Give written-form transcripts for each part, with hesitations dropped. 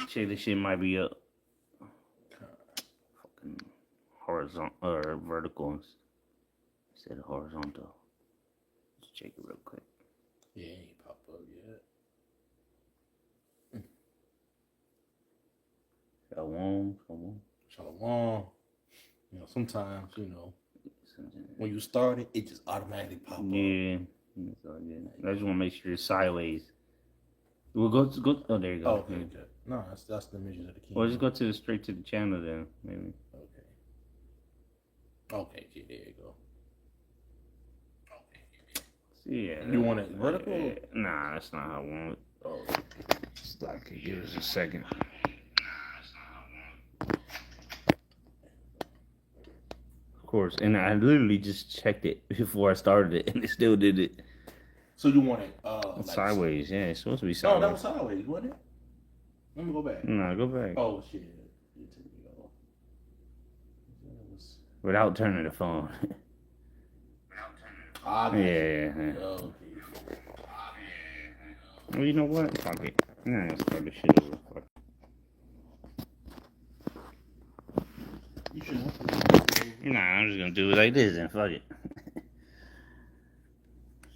Check, this shit might be up. Fucking horizontal or vertical instead of horizontal. Let's check it real quick. Yeah, it ain't pop up yet. Shalom. Shalom. You know, sometimes, when you start it, it just automatically pop up. Yeah. It's all good. I just want to make sure it's sideways. We'll go. Oh, there you go. Oh, okay. No, that's the measures of the key. Well, just go straight to the channel then, maybe. Okay, yeah, there you go. Yeah. You want it vertical? Nah, that's not how I want it. Oh. Stop. Give us a second. Of course, and I literally just checked it before I started it, and it still did it. So you want it sideways? Yeah, it's supposed to be sideways. No, that was sideways, wasn't it? Let me go back. No, go back. Oh shit! Without turning the phone. Yeah. Oh, well, you know what? Fuck it. Nah, let's start this shit over. Fuck. You should. Nah, I'm just gonna do it like this and fuck it.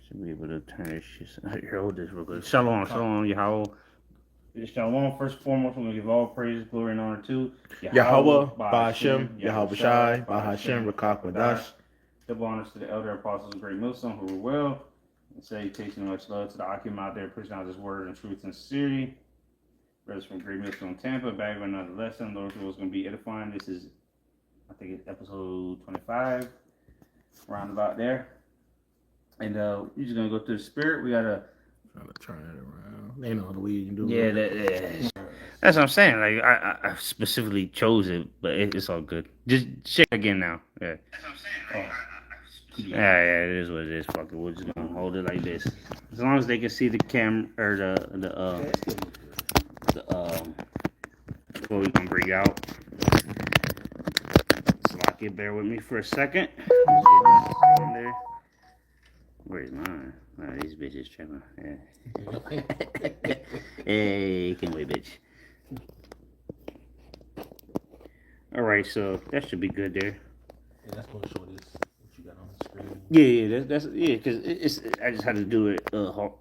Should be able to turn this shit. Here, hold this real quick. Shalom, Yahweh. Shalom, first and foremost, we're going to give all praise, glory, and honor to Yahweh, Ba'ashem, Yahweh Shai, Ba'ashem, Rakak Wadash. Double honors to the elder apostles and great millstone who were well. And salutation and much love to the Akim out there pushing out his word and truth and sincerity. Brothers from Great Millstone, Tampa, back with another lesson. Lord was going to be edifying. This is, I think it's episode 25, around about there. And we're just going to go through the spirit. We got to turn it around. They know the way you can do it. Yeah, that's what I'm saying. Like I specifically chose it, but it's all good. Just check again now. Yeah. That's what I'm saying. Like, yeah, it is what it is. Fuck it. We're just gonna hold it like this. As long as they can see the camera or what we can bring out. Let's lock it. Bear with me for a second. Let's get this in there. Where's mine? Oh, these bitches tripping. Yeah. Hey, can't wait, bitch. Alright, so that should be good there. Yeah, that's going to show this, what you got on the screen. That's because it's I just had to do it vertical,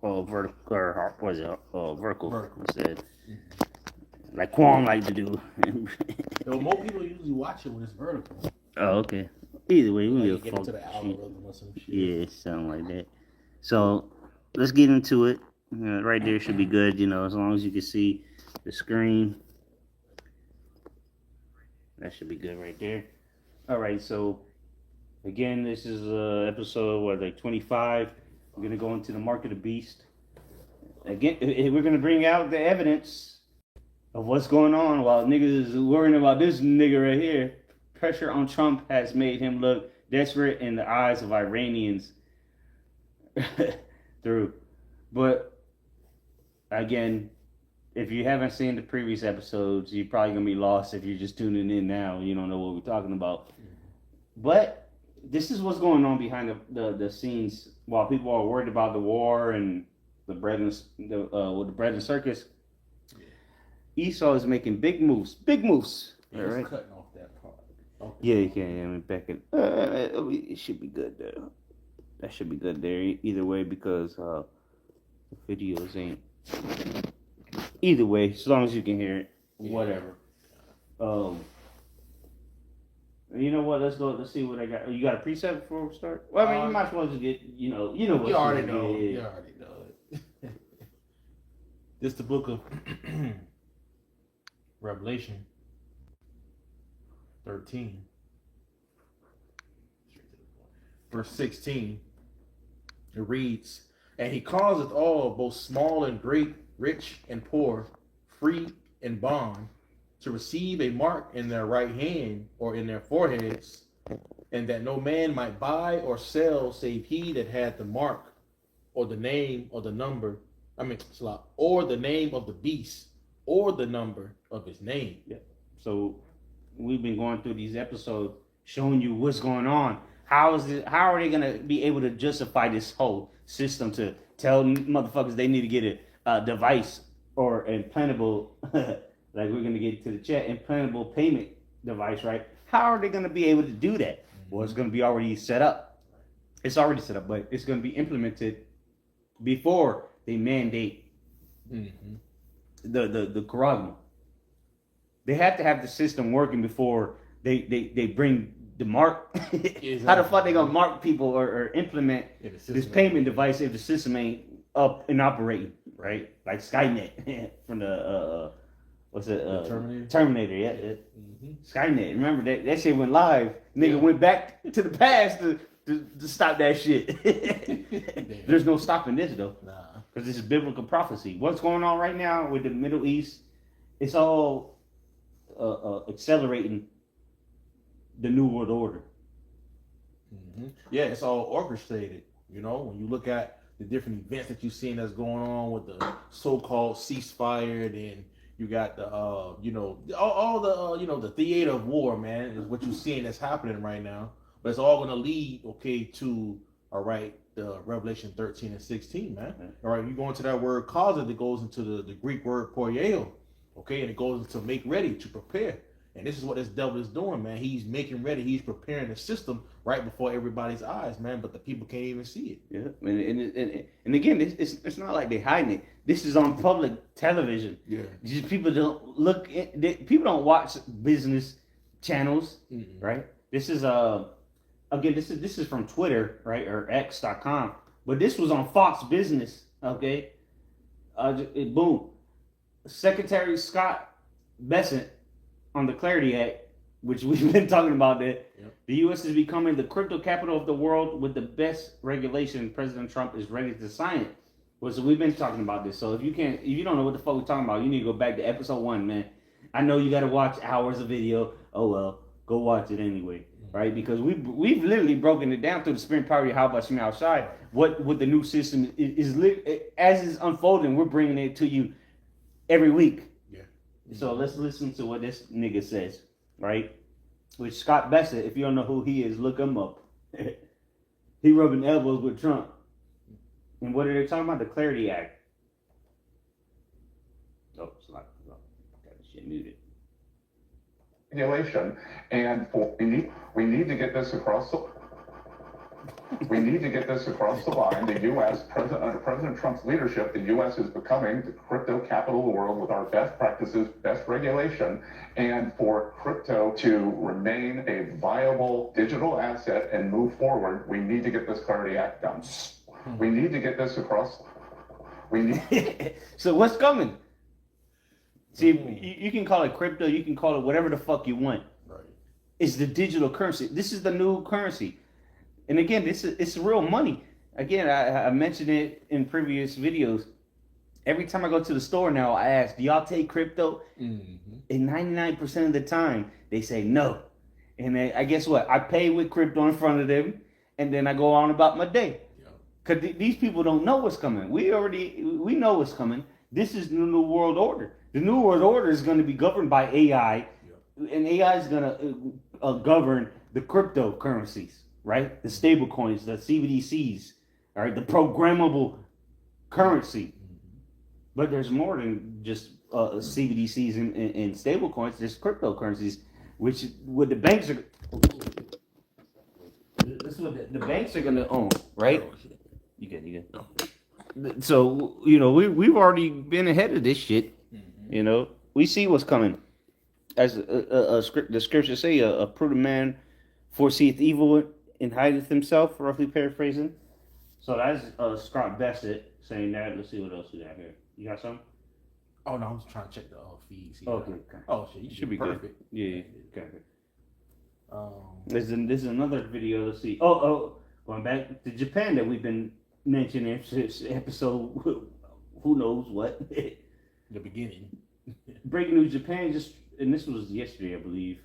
or what is it? Vertical instead. Mm-hmm. Like Quan like to do. More people usually watch it when it's vertical. Oh, okay. Either way, we get into the algorithm or some shit. Yeah, something like that. So let's get into it. Right there should be good, as long as you can see the screen. That should be good right there. All right, so again, this is episode 25. We're gonna go into the mark of the beast. Again, we're gonna bring out the evidence of what's going on while niggas is worrying about this nigga right here. Pressure on Trump has made him look desperate in the eyes of Iranians. Through. But again, if you haven't seen the previous episodes, you're probably gonna be lost if you're just tuning in now. You don't know what we're talking about. But this is what's going on behind the scenes while people are worried about the war and the bread and the bread and circus. Esau is making big moves. Yeah, right. Cutting off that part. Okay. Yeah, you can. I mean, back in. It should be good there. That should be good there. Either way, because the videos ain't. Either way, as long as you can hear it, whatever. You know what? Let's go. Let's see what I got. You got a preset before we start? Well, I mean, you might as well just get. You know what. You already know. You already know it. This is the book of Revelation 13, verse 16. It reads, "And he causeth all, both small and great, rich and poor, free and bond, to receive a mark in their right hand or in their foreheads, and that no man might buy or sell save he that had the mark, or the name or the number, or the name of the beast, or the number of his name." Yeah. So we've been going through these episodes showing you what's going on. How are they gonna be able to justify this whole system to tell motherfuckers they need to get a device or implantable get to the chat, implantable payment device, right? How are they going to be able to do that? Well, it's going to be already set up. It's already set up, but it's going to be implemented before they mandate the corona. They have to have the system working before they bring the mark. Exactly. How the fuck they gonna mark people or implement this payment device if the system ain't up and operating, right? Like Skynet from the the Terminator, yeah. Skynet. Remember that shit went live. Nigga went back to the past to stop that shit. There's no stopping this though. Nah. Because this is biblical prophecy. What's going on right now with the Middle East? It's all accelerating the New World Order. Yeah, it's all orchestrated. You know, when you look at the different events that you've seen that's going on with the so-called ceasefire, and you got the you know, all the you know, the theater of war, man, is what you're seeing that's happening right now. But it's all going to lead, to all right, the Revelation 13 and 16, man. All right, you go into that word causa that goes into the Greek word poieo, and it goes into make ready, to prepare. And this is what this devil is doing, man. He's making ready. He's preparing the system right before everybody's eyes, man. But the people can't even see it. Yeah, and again, it's not like they're hiding it. This is on public television. Yeah, just people don't look. People don't watch business channels, right? This is again, this is from Twitter, right, or X.com. But this was on Fox Business, okay? Boom. Secretary Scott Bessent on the Clarity Act, which we've been talking about that. Yep. The U.S. is becoming the crypto capital of the world with the best regulation. President Trump is ready to sign it. Well, so we've been talking about this. So if you don't know what the fuck we're talking about, you need to go back to episode 1, man. I know you got to watch hours of video. Oh, well, go watch it anyway. Right, because we've literally broken it down through the Spring Party. How about you outside? What the new system is as it's unfolding. We're bringing it to you every week. Yeah. So let's listen to what this nigga says. Right, with Scott Bessent. If you don't know who he is, look him up. He rubbing elbows with Trump. And what are they talking about? The Clarity Act. Oh, it's not. Oh, got this shit muted. Regulation, and we need to get this across the line. The U.S. under President Trump's leadership, the U.S. is becoming the crypto capital of the world with our best practices, best regulation, and for crypto to remain a viable digital asset and move forward, we need to get this Clarity Act done. We need to get this across. So what's coming? See, you can call it crypto, you can call it whatever the fuck you want. Right. It's the digital currency. This is the new currency. And again, it's real money. Again, I mentioned it in previous videos. Every time I go to the store now, I ask, do y'all take crypto? And 99% of the time, they say no. And I guess what? I pay with crypto in front of them, and then I go on about my day. Because these people don't know what's coming. We know what's coming. This is the new world order. The new world order is going to be governed by AI, and AI is going to govern the cryptocurrencies, right? The stable coins, the CBDCs, all right, the programmable currency. But there's more than just CBDCs and stable coins. There's cryptocurrencies, which what the banks are. This is what the banks are going to own, right? You good. So we've already been ahead of this shit. We see what's coming. As the scriptures say, a prudent man foreseeth evil and hideth himself, roughly paraphrasing. So that's Scott Bessent saying that. Let's see what else we got here. You got something? Oh no, I was trying to check the feeds. Okay. Oh shit, you should be perfect. Good. Yeah. Okay. This is another video. Let's see. Going back to Japan that we've been mentioning since episode. Who knows what? The beginning. Breaking news: Japan and this was yesterday, I believe.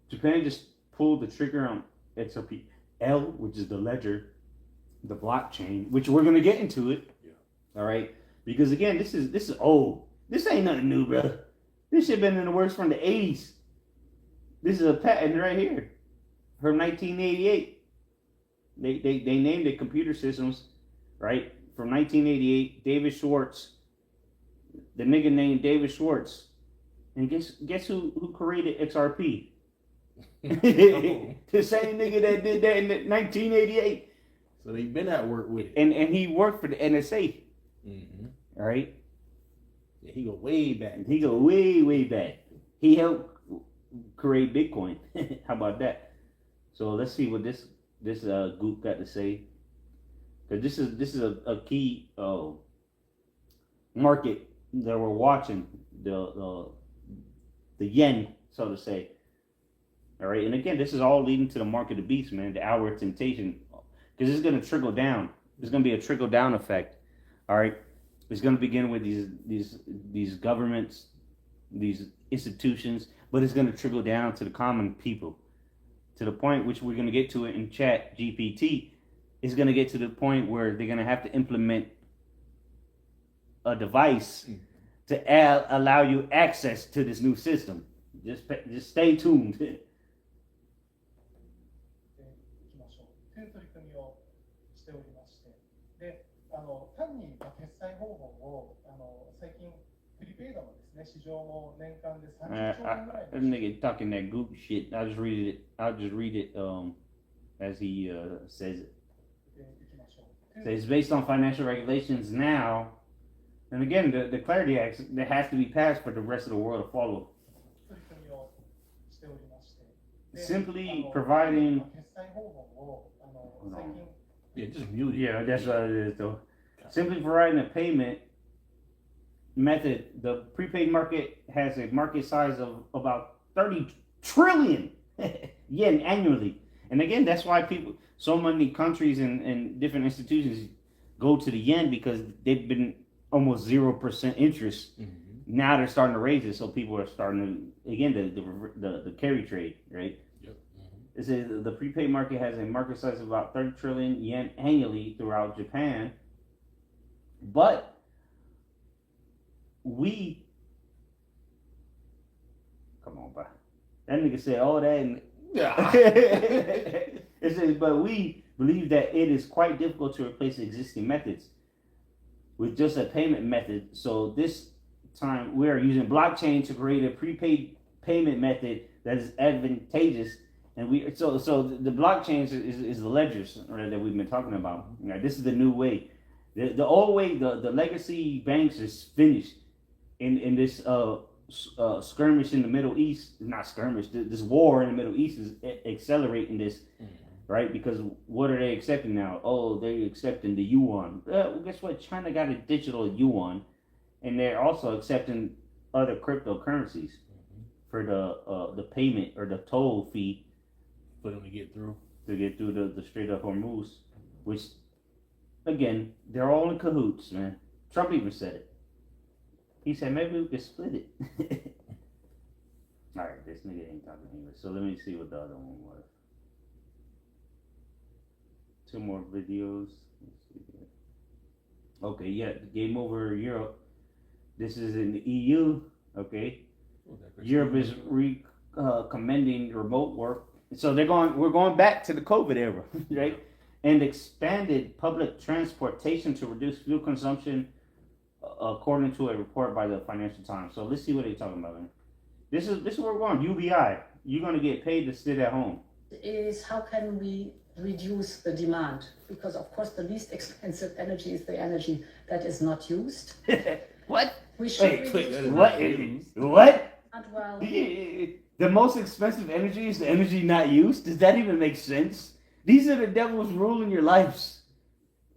Japan just pulled the trigger on XRP-L, which is the ledger, the blockchain, which we're gonna get into it. Yeah. All right, because again, this is old. This ain't nothing new, bro. This shit been in the works from the 80s. This is a patent right here from 1988. They named it computer systems, right? From 1988, David Schwartz. The nigga named David Schwartz And guess who created XRP? The same nigga that did that in 1988. So they've been at work with it. And he worked for the NSA. Mm-hmm. All right. Yeah, he go way back. He go way back. He helped create Bitcoin. How about that? So let's see what this group got to say. Because this is a key market that we're watching, the yen, so to say. All right, and again, this is all leading to the mark of the beast, man, the hour of temptation, because it's going to trickle down. There's going to be a trickle down effect. All right, it's going to begin with these governments, these institutions, but it's going to trickle down to the common people, to the point which we're going to get to it in Chat GPT. Is going to get to the point where they're going to have to implement a device to allow you access to this new system. Just stay tuned. いきましょうという取り組みをしておりまして、で、単に決済方法を最近プリペイドのですね市場も年間で30兆円ぐらい This nigga talking that goop shit. I'll just read it as he says it. So it's based on financial regulations now, and again, the Clarity Act that has to be passed for the rest of the world to follow. Simply providing. Yeah, just mute it. Yeah, that's what it is, though. Simply providing a payment method. The prepaid market has a market size of about 30 trillion yen annually. And again, that's why so many countries and different institutions go to the yen, because they've been almost 0% interest. Mm-hmm. Now they're starting to raise it, so people are starting to, again, the carry trade, right? Yep. Mm-hmm. It says the prepaid market has a market size of about 30 trillion yen annually throughout Japan. But come on, bro. That nigga said all that and it says, but we believe that it is quite difficult to replace existing methods with just a payment method. So this time we are using blockchain to create a prepaid payment method that is advantageous. And so the blockchain is the ledgers, right, that we've been talking about. Right, this is the new way. The old way, the legacy banks is finished in this skirmish in the Middle East. Not skirmish, this war in the Middle East is accelerating this, right? Because what are they accepting now? Oh, they're accepting the yuan. Well, guess what? China got a digital yuan, and they're also accepting other cryptocurrencies for the payment or the toll fee for them to get through the Strait of Hormuz, which, again, they're all in cahoots, man. Trump even said it. He said maybe we could split it. All right, this nigga ain't talking English, so let me see what the other one was. 2 more videos. Let's see here. Okay, yeah, game over Europe. This is in the EU. Okay, Europe is recommending remote work. So we're going back to the COVID era, right? And expanded public transportation to reduce fuel consumption, according to a report by the Financial Times. So let's see what they're talking about, man. This is where we're going. UBI. You're going to get paid to sit at home. Is how can we reduce the demand? Because of course the least expensive energy is the energy that is not used. What? We should What? What? Well, the most expensive energy is the energy not used? Does that even make sense? These are the devil's rule in your lives.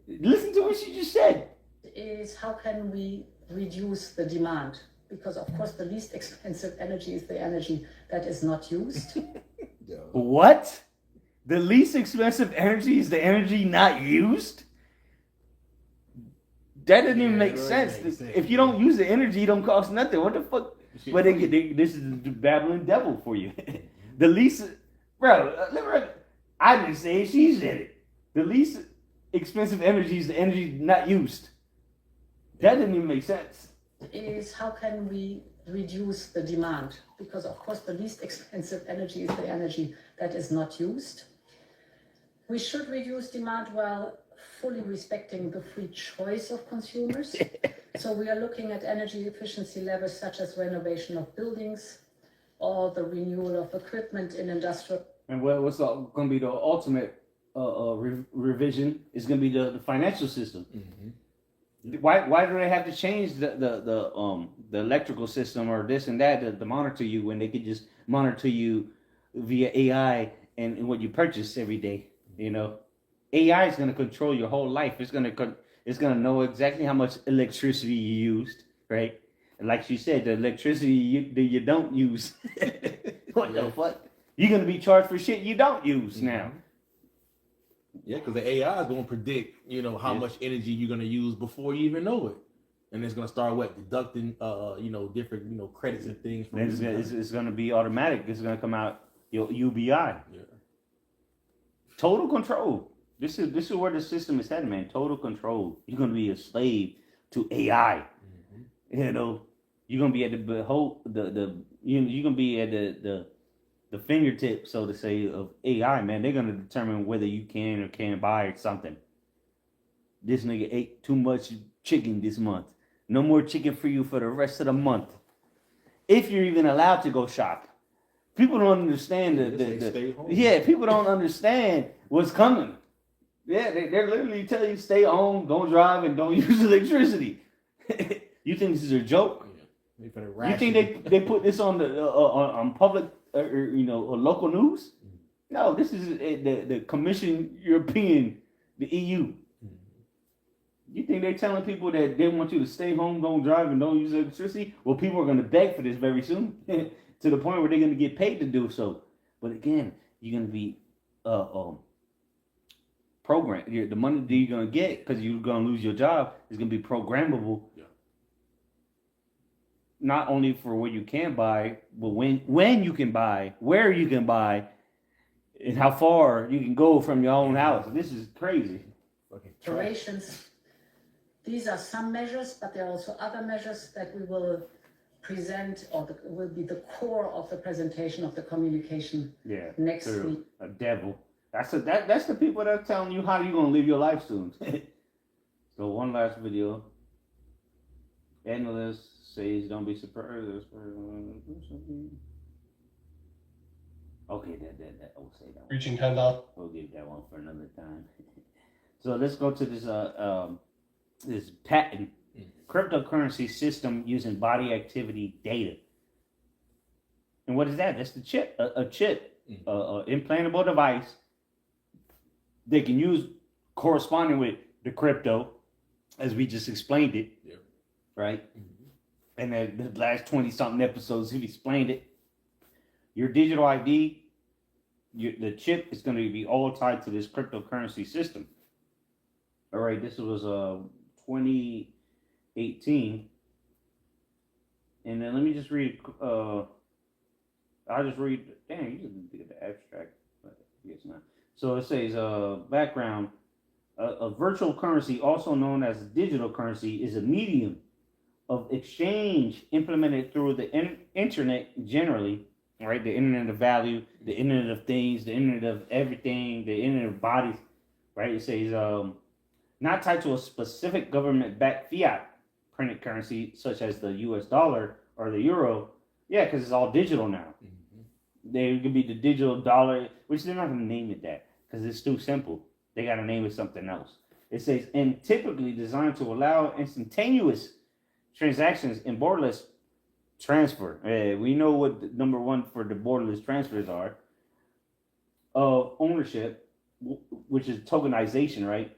Listen to what she just said. Is how can we reduce the demand? Because of course the least expensive energy is the energy that is not used. What? The least expensive energy is the energy not used? That doesn't even make sense. If you don't use the energy, it don't cost nothing. What the fuck? But this is the babbling devil for you. The least, bro, I didn't say it, she said it. The least expensive energy is the energy not used. That didn't even make sense. Is how can we reduce the demand? Because of course the least expensive energy is the energy that is not used. We should reduce demand. Well, fully respecting the free choice of consumers. So we are looking at energy efficiency levels such as renovation of buildings or the renewal of equipment in industrial. And what's going to be the ultimate revision is going to be the financial system. Why do they have to change the electrical system or this and that to monitor you when they could just monitor you via AI and what you purchase every day? You know, AI is going to control your whole life. It's going to know exactly how much electricity you used, right? And like she said, the electricity you don't use. What the fuck? You're going to be charged for shit you don't use now. Yeah, because the AI is going to predict, how much energy you're going to use before you even know it, and it's going to start deducting, different, credits and things. From it's going to be automatic. It's going to come out your UBI. Yeah. Total control. This is where the system is headed, man. Total control. You're going to be a slave to AI. You're going to be at the you're going to be at the fingertip, so to say, of AI, man. They're going to determine whether you can or can't buy something. This nigga ate too much chicken this month. No more chicken for you for the rest of the month. If you're even allowed to go shop. People don't understand people don't understand what's coming. Yeah, they're literally telling you stay home, don't drive, and don't use electricity. You think this is a joke? Yeah. You think they put this on the on public local news? No, this is the Commission European, the EU. You think they're telling people that they want you to stay home, don't drive, and don't use electricity? Well, people are going to beg for this very soon, to the point where they're going to get paid to do so. But again, you're going to be programmed. The money that you're going to get because you're going to lose your job is going to be programmable. Yeah. Not only for what you can buy, but when you can buy, where you can buy, and how far you can go from your own house. This is crazy. Durations. These are some measures, but there are also other measures that we will present, or will be the core of the presentation of the communication next week. A devil. That's the people that are telling you how you're gonna live your life soon. So one last video. Analyst says, "Don't be surprised." Okay, that I will say that one. Reaching $10. We'll give that one for another time. So let's go to this patent cryptocurrency system using body activity data. And what is that? That's the chip, a chip, implantable device they can use corresponding with the crypto, as we just explained it, right? And the last 20-something episodes, we've explained it. Your digital ID, the chip is going to be all tied to this cryptocurrency system. All right, this was 2018. And then let me just read, I'll just read, dang, you didn't get the abstract, but I guess not. So it says, background, a virtual currency, also known as digital currency, is a medium of exchange implemented through the internet generally, right? The internet of value, the internet of things, the internet of everything, the internet of bodies, right? It says, not tied to a specific government-backed fiat printed currency, such as the US dollar or the euro. Yeah, because it's all digital now. They could be the digital dollar, which they're not going to name it that because it's too simple. They got to name it something else. It says, and typically designed to allow instantaneous transactions in borderless transfer. We know what number one for the borderless transfers are. Of ownership, which is tokenization, right?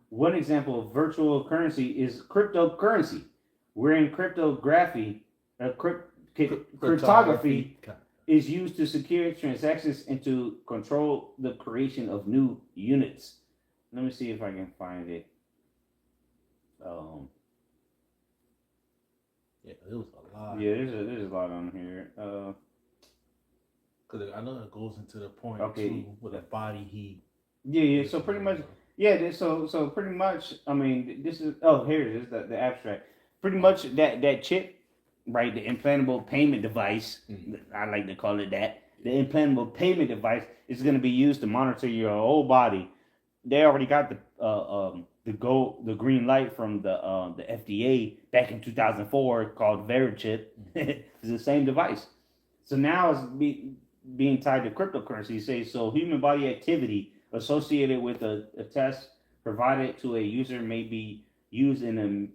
One example of virtual currency is cryptocurrency, wherein cryptography is used to secure transactions and to control the creation of new units. Let me see if I can find it. Yeah, it was a lot. Yeah, there's a lot on here. Because I know it goes into the point okay. Too, with the body heat. Yeah. So pretty much, So pretty much, I mean, this is. Here it is, the abstract. Pretty much that chip, right? The implantable payment device. I like to call it that. The implantable payment device is going to be used to monitor your whole body they already got the green light from the FDA back in 2004 called Verichip. It's the same device. So now it's being tied to cryptocurrency. Say so human body activity associated with a test provided to a user may be used in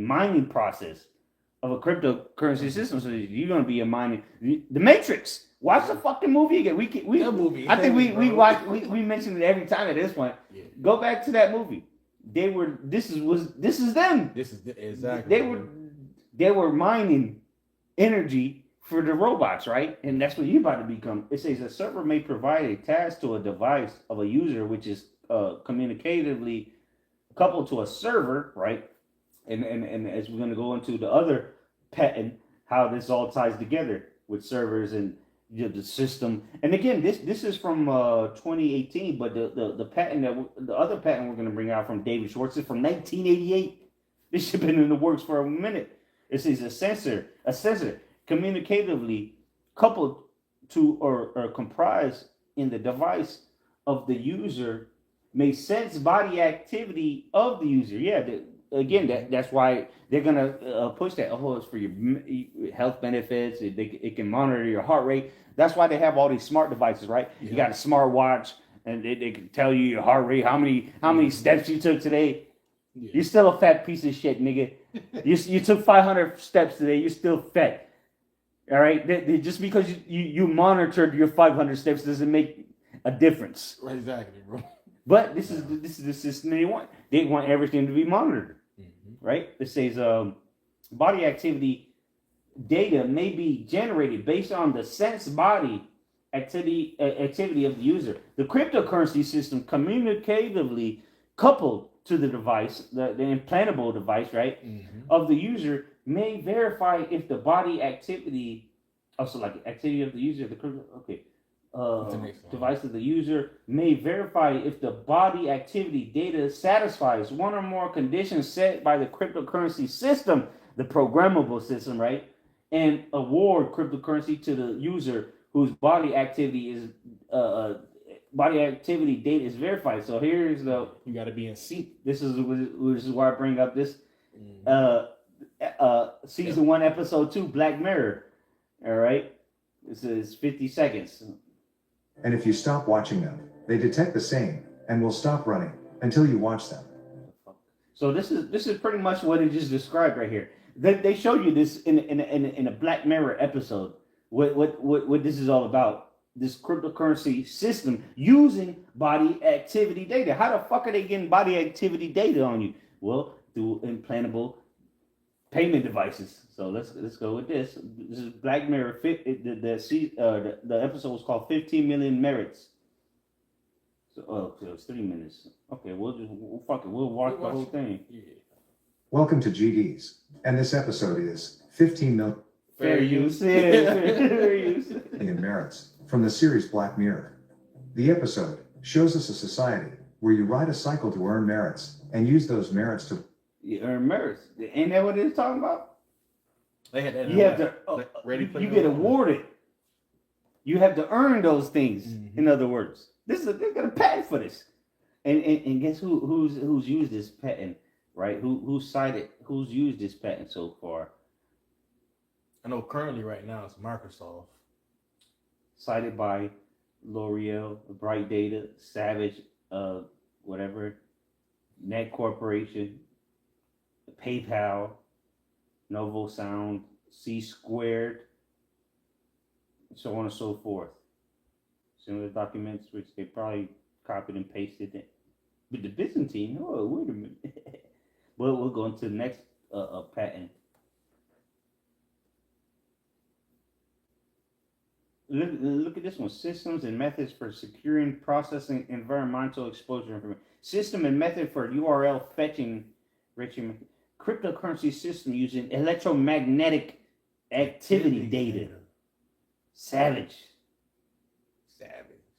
mining process of a cryptocurrency system. So you're gonna be a mining the Matrix. Watch the fucking movie again. That movie. I think we watch we mention it every time at this point. Yeah. Go back to that movie. This is them. This is exactly. They were mining energy for the robots, right? And that's what you're about to become. It says a server may provide a task to a device of a user, which is communicatively coupled to a server, right? And as we're going to go into the other patent, how this all ties together with servers and the system. And again, this is from 2018, but the patent the other patent we're going to bring out from David Schwartz is from 1988. This has been in the works for a minute. It says a sensor communicatively coupled to or comprised in the device of the user may sense body activity of the user. Yeah, that's why they're gonna push that. Oh, it's for your health benefits. It can monitor your heart rate. That's why they have all these smart devices, right? Yeah. You got a smart watch, and they can tell you your heart rate, how many steps you took today. Yeah. You're still a fat piece of shit, nigga. you took 500 steps today. You're still fat. All right. Just because you monitored your 500 steps doesn't make a difference. Exactly, bro. But this is the system they want. They want everything to be monitored, right? It says body activity data may be generated based on the sense body activity of the user. The cryptocurrency system communicatively coupled to the device, the implantable device, right, of the user may verify if the body activity, also like activity of the user, device of the user may verify if the body activity data satisfies one or more conditions set by the cryptocurrency system, the programmable system, right, and award cryptocurrency to the user whose body activity data is verified. So here's you got to be in sync. This is why I bring up this season 1 episode 2 Black Mirror. All right, this is 50 seconds. And if you stop watching them, they detect the same and will stop running until you watch them. So this is pretty much what it just described right here. They showed you this in a Black Mirror episode. What this is all about? This cryptocurrency system using body activity data. How the fuck are they getting body activity data on you? Well, through implantable payment devices. So let's go with this. This is Black Mirror. The episode was called 15 Million Merits. So it's 3 minutes. Okay, we'll watch the whole thing. Yeah. Welcome to GDs, and this episode is 15 million. Fair use. Fair use. Merits from the series Black Mirror. The episode shows us a society where you ride a cycle to earn merits and use those merits to earn merits. Ain't that what it's talking about? They had that. You have to. You get awarded. You have to earn those things. In other words, they're gonna patent for this. And guess who's used this patent, right? Who's used this patent so far? I know currently right now it's Microsoft. Cited by L'Oreal, Bright Data, Savage, whatever, Net Corporation, PayPal, Novo Sound, C Squared, so on and so forth. Similar documents which they probably copied and pasted it. But the Byzantine, oh, wait a minute. Well, we'll go into the next patent. Look at this one. Systems and methods for securing, processing environmental exposure information. System and method for URL fetching, cryptocurrency system using electromagnetic activity data. Savage.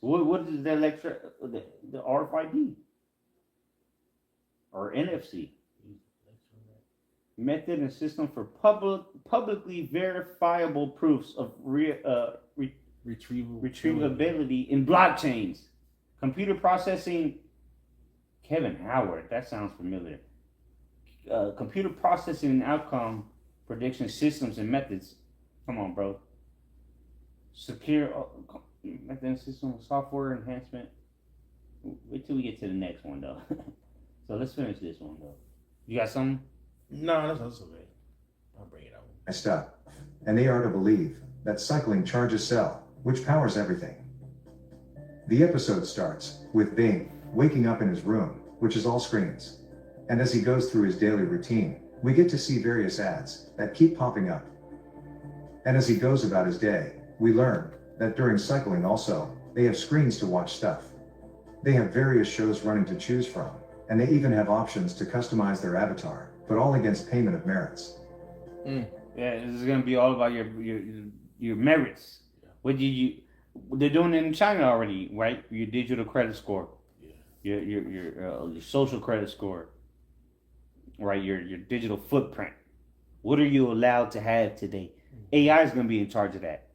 What is the RFID or NFC? Method and system for publicly verifiable proofs of retrievability in blockchains, computer processing Kevin Howard. That sounds familiar. Computer processing and outcome prediction systems and methods. Come on, bro. Secure method system software enhancement. Wait till we get to the next one though. So let's finish this one though. You got something? No, that's okay. I'll bring it up. Messed up. And they are to believe that cycling charges cell, which powers everything. The episode starts with Bing waking up in his room, which is all screens. And as he goes through his daily routine, we get to see various ads that keep popping up. And as he goes about his day, we learn that during cycling also, they have screens to watch stuff. They have various shows running to choose from, and they even have options to customize their avatar, but all against payment of merits. Yeah, this is gonna be all about your merits. What did you? They're doing it in China already, right? Your digital credit score, your social credit score, right? Your digital footprint. What are you allowed to have today? AI is gonna be in charge of that.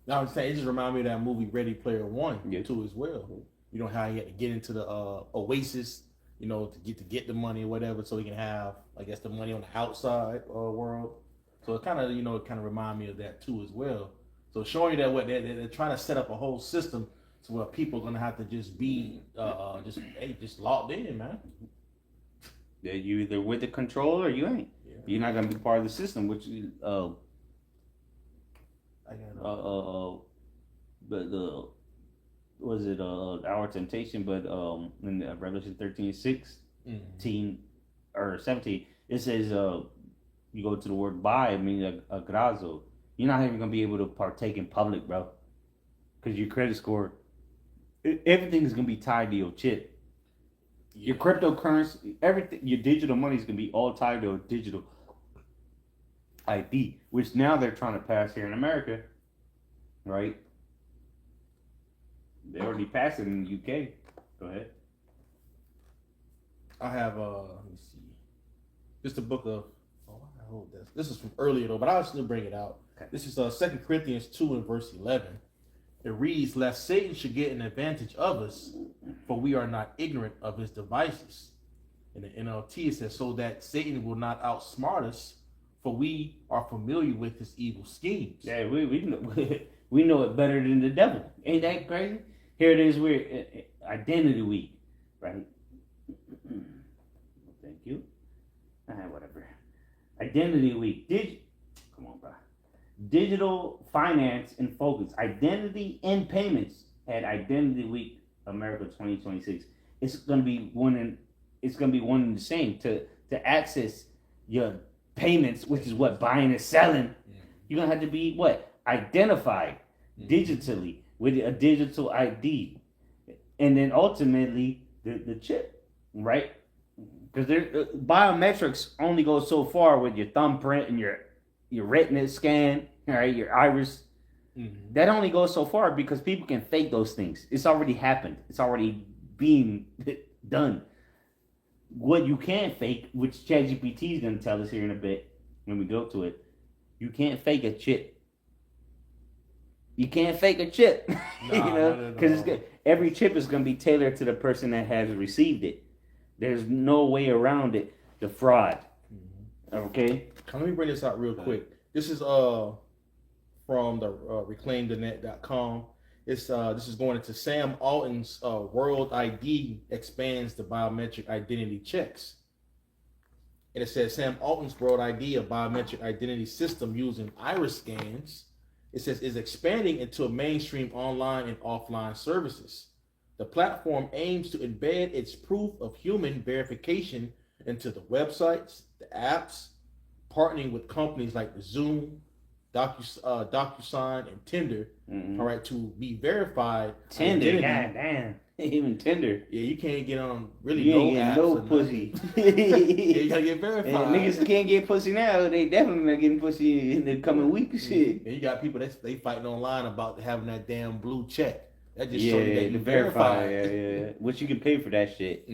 Now I'm saying it just reminded me of that movie Ready Player One Yeah. too as well. You know how he had to get into the Oasis, you know, to get the money or whatever, so he can have, I guess, the money on the outside world. So it kind of remind me of that too as well. So showing you that what they're trying to set up a whole system to where people are gonna have to just be just locked in, man. Yeah, you either with the controller or you ain't. Yeah. You're not gonna be part of the system, which is I got but the was it Our Temptation, but in Revelation 13:16 or 17, it says you go to the word buy, I mean agrazo. You're not even gonna be able to partake in public, bro, because your credit score, everything is gonna be tied to your chip. Your cryptocurrency, everything, your digital money is gonna be all tied to a digital ID, which now they're trying to pass here in America, right? They already passed it in the UK. Go ahead. I have let me see. Just a book of I hold this. This is from earlier though, but I'll still bring it out. Okay. This is 2 Corinthians 2 and verse 11. It reads, "Lest Satan should get an advantage of us, for we are not ignorant of his devices." In the NLT it says, "So that Satan will not outsmart us, for we are familiar with his evil schemes." Yeah, we know it better than the devil. Ain't that crazy? Here it is. We're Identity Week, right? Thank you. Whatever. Identity Week. Come on, bro. Digital finance in focus. Identity and payments at Identity Week America 2026. It's gonna be one and the same to access your payments, which is what buying and selling. You're gonna have to be identified digitally with a digital ID, and then ultimately the chip, right? Because biometrics only go so far with your thumbprint and your retina scan, right? Your iris. That only goes so far because people can fake those things. It's already happened. It's already being done. What you can fake, which ChatGPT is going to tell us here in a bit when we go to it, you can't fake a chip. You can't fake a chip, because every chip is going to be tailored to the person that has received it. There's no way around it. The fraud. Okay. Let me bring this out real quick. This is from the reclaimthenet.com. This is going into Sam Altman's World ID expands the biometric identity checks. And it says Sam Altman's World ID, a biometric identity system using iris scans, it says is expanding into a mainstream online and offline services. The platform aims to embed its proof of human verification into the websites, the apps, partnering with companies like Zoom, DocuSign, and Tinder, all right, to be verified. Tinder, goddamn, even Tinder. Yeah, you can't get on really You no ain't apps. getting no or pussy. yeah, you gotta get verified. And niggas can't get pussy now. They definitely not getting pussy in the coming week and shit. And you got people they fighting online about having that damn blue check. That just shows Yeah, you that you the verified. verified. Yeah. Which you can pay for that shit.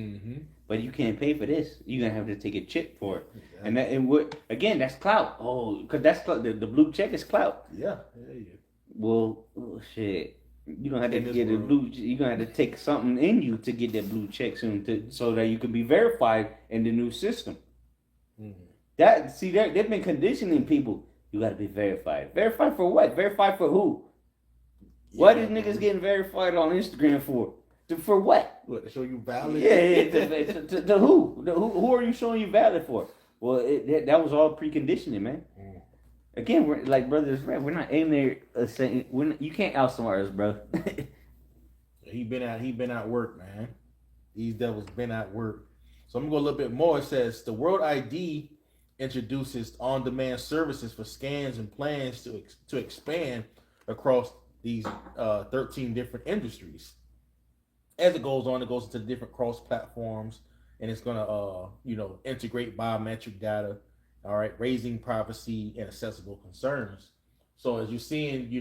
But you can't pay for this. You're gonna have to take a chip for it. Again, that's clout. Oh, because that's clout. The blue check is clout. Yeah. Well, shit. You gonna have to In this get a world. blue. You gonna have to take something in you to get that blue check soon, so that you can be verified in the new system. They've been conditioning people. You gotta be verified. Verified for what? Verified for who? What is niggas getting verified on Instagram for? For what? What, to show you valid? Yeah, to who? Who are you showing you valid for? Well, that was all preconditioning, man. Again, we're like brothers. We're not in there saying you can't outsmart us, bro. He been at work, man. These devils been at work. So I'm gonna go a little bit more. It says the World ID introduces on-demand services for scans and plans to expand across these 13 different industries. As it goes on, it goes into different cross platforms, and it's gonna integrate biometric data. All right, raising privacy and accessible concerns. So as you're seeing,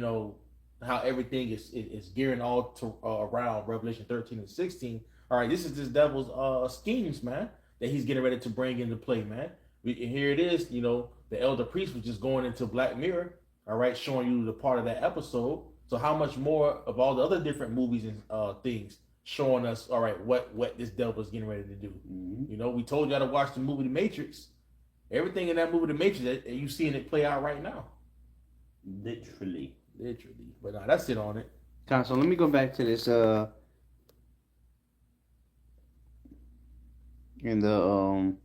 how everything is gearing all to around Revelation 13 and 16. All right, this is this devil's schemes, man, that he's getting ready to bring into play, man. Here it is, the elder priest was just going into Black Mirror, all right, showing you the part of that episode. So how much more of all the other different movies and things showing us, all right, what this devil is getting ready to do. Mm-hmm. We told y'all to watch the movie The Matrix. Everything in that movie The Matrix, you seeing it play out right now. Literally. But that's it on it. So let me go back to this in the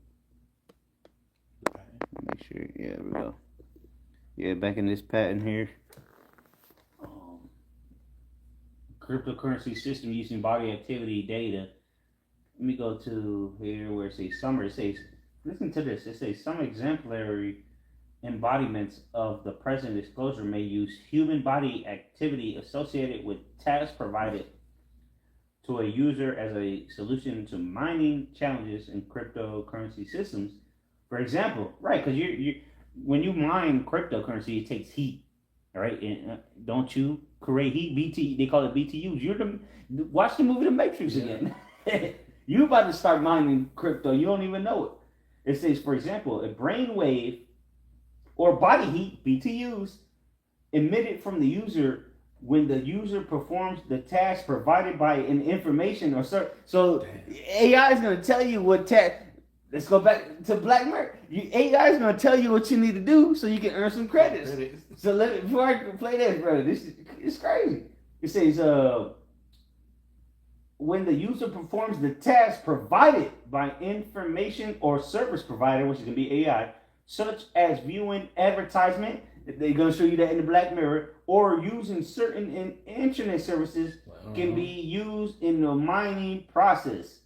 make sure, yeah, there we go. Yeah, back in this pattern here. Cryptocurrency system using body activity data. Let me go to here where it says summary. It says, listen to this. It says some exemplary embodiments of the present disclosure may use human body activity associated with tasks provided to a user as a solution to mining challenges in cryptocurrency systems. For example, right? Because you when you mine cryptocurrency, it takes heat, right? And don't you create heat? BT, they call it BTUs. Watch the movie The Matrix again. You about to start mining crypto, you don't even know it. It says, for example, a brainwave or body heat, BTUs, emitted from the user when the user performs the task provided by an information or so AI is going to tell you what task. Let's go back to Black Mirror. AI is going to tell you what you need to do so you can earn some credits. So before I play this, bro, this is crazy. It says, when the user performs the task provided by information or service provider, which is going to be AI, such as viewing advertisement, they're going to show you that in the Black Mirror, or using certain internet services can be used in the mining process.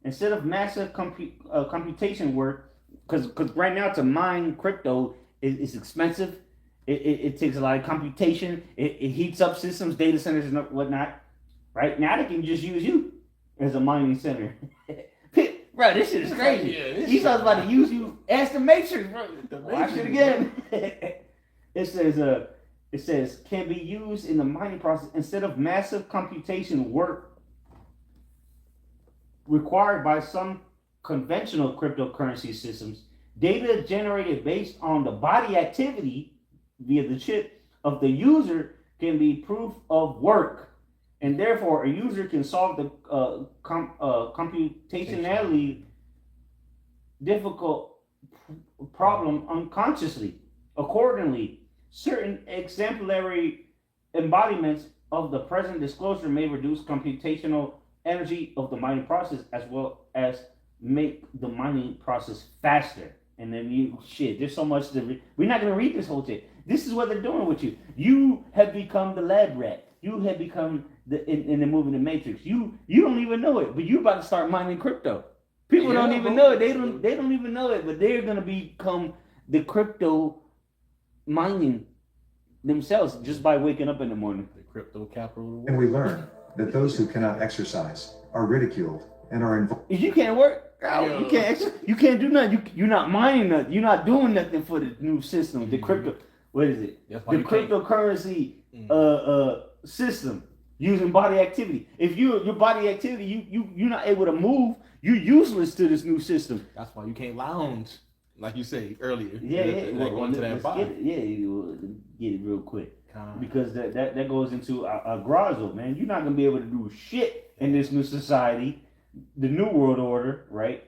Instead of massive computation work, because right now to mine crypto is expensive. It takes a lot of computation. It heats up systems, data centers, and whatnot. Right now, they can just use you as a mining center. Bro, this shit is crazy. He's about to use you as the Matrix, bro. Watch it again. It says can be used in the mining process instead of massive computation work required by some conventional cryptocurrency systems. Data generated based on the body activity via the chip of the user can be proof of work, and therefore a user can solve the computationally difficult problem unconsciously. Accordingly, certain exemplary embodiments of the present disclosure may reduce computational energy of the mining process as well as make the mining process faster. And then there's so much we're not going to read this whole thing. This is what they're doing with you. You have become the lab rat. You have become in the movie The Matrix. You don't even know it, but you about to start mining crypto. People don't even know it. They don't even know it, but they're going to become the crypto mining themselves just by waking up in the morning. The crypto capital of the world. And we learn that those who cannot exercise are ridiculed and are involved. If you can't work, you can't do nothing. You're not mining nothing. You're not doing nothing for the new system. The crypto, what is it? The cryptocurrency system using body activity. If your body activity, you're not able to move. You're useless to this new system. That's why you can't lounge, like you said earlier. Yeah. Like going to that body. Get it real real quick. Because that goes into a grazo, man. You're not gonna be able to do shit in this new society, the new world order, right?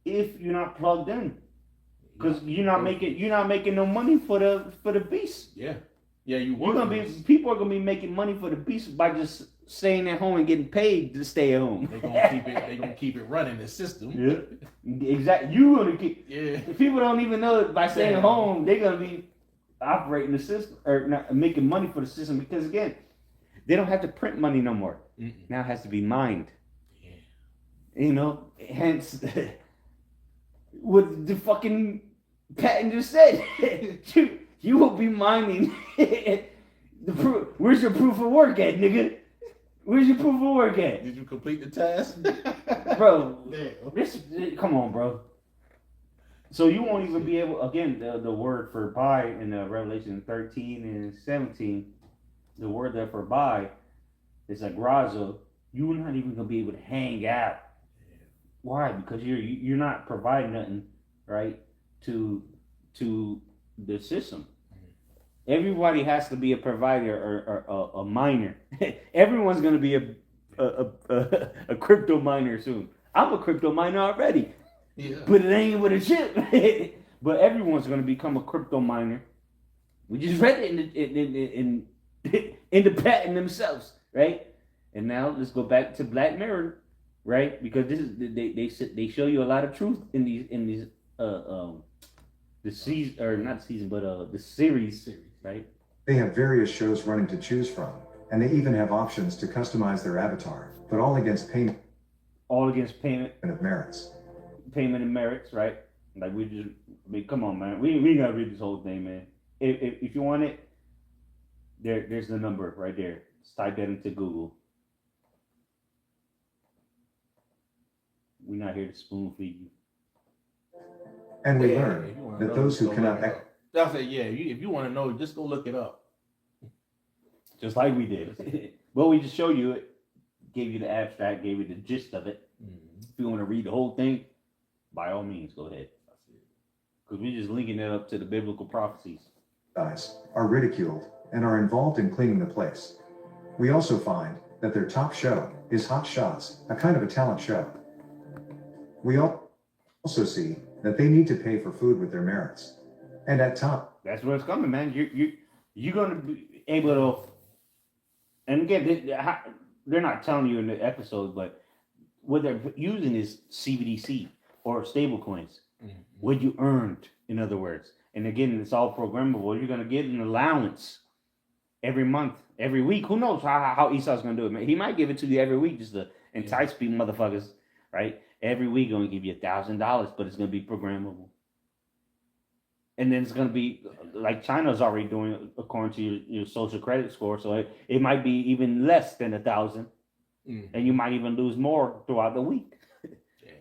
If you're not plugged in, because you're not making no money for the beast. Yeah, you're people are gonna be making money for the beast by just staying at home and getting paid to stay at home. They're gonna keep it running the system. Yeah, exactly. You gonna keep. Yeah, People don't even know it by staying home. They're gonna be operating the system or not making money for the system because again, they don't have to print money no more. Now it has to be mined. Yeah. Hence what the fucking patent just said. you will be mining the proof. Where's your proof of work at, nigga? Where's your proof of work at? Did you complete the task? Bro, come on, bro. So you won't even be able, again, the word for buy in Revelation 13 and 17, the word there for buy is agrazo. You're not even going to be able to hang out. Why? Because you're not providing nothing, right, to the system. Everybody has to be a provider or a miner. Everyone's going to be a crypto miner soon. I'm a crypto miner already. Yeah. But it ain't with a chip. But everyone's going to become a crypto miner. We just read it in the patent themselves, right? And now let's go back to Black Mirror, right? Because this is they show you a lot of truth in these the season or not season but the series, right? They have various shows running to choose from, and they even have options to customize their avatar, but all against payment. All against payment of merits. Payment and merits, right? Like come on, man. We gotta read this whole thing, man. If you want it, there's the number right there. Just type that into Google. We're not here to spoon feed you. And we learn that those who cannot. I'll say, if you want to know, just go look it up. Just like we did. Well, we just showed you it, gave you the abstract, gave you the gist of it. If you want to read the whole thing, by all means, go ahead. Because we're just linking it up to the biblical prophecies. Guys are ridiculed and are involved in cleaning the place. We also find that their top show is Hot Shots, a kind of a talent show. We also see that they need to pay for food with their merits. And at top, that's where it's coming, man. You're going to be able to, and again, they're not telling you in the episode, but what they're using is CBDC or stable coins. What you earned, in other words. And again, it's all programmable. You're going to get an allowance every month, every week. Who knows how Esau's going to do it, man. He might give it to you every week just to entice people, motherfuckers, right? Every week going to give you $1,000, but it's going to be programmable. And then it's going to be like China's already doing according to your social credit score. So it might be even less than 1,000. And you might even lose more throughout the week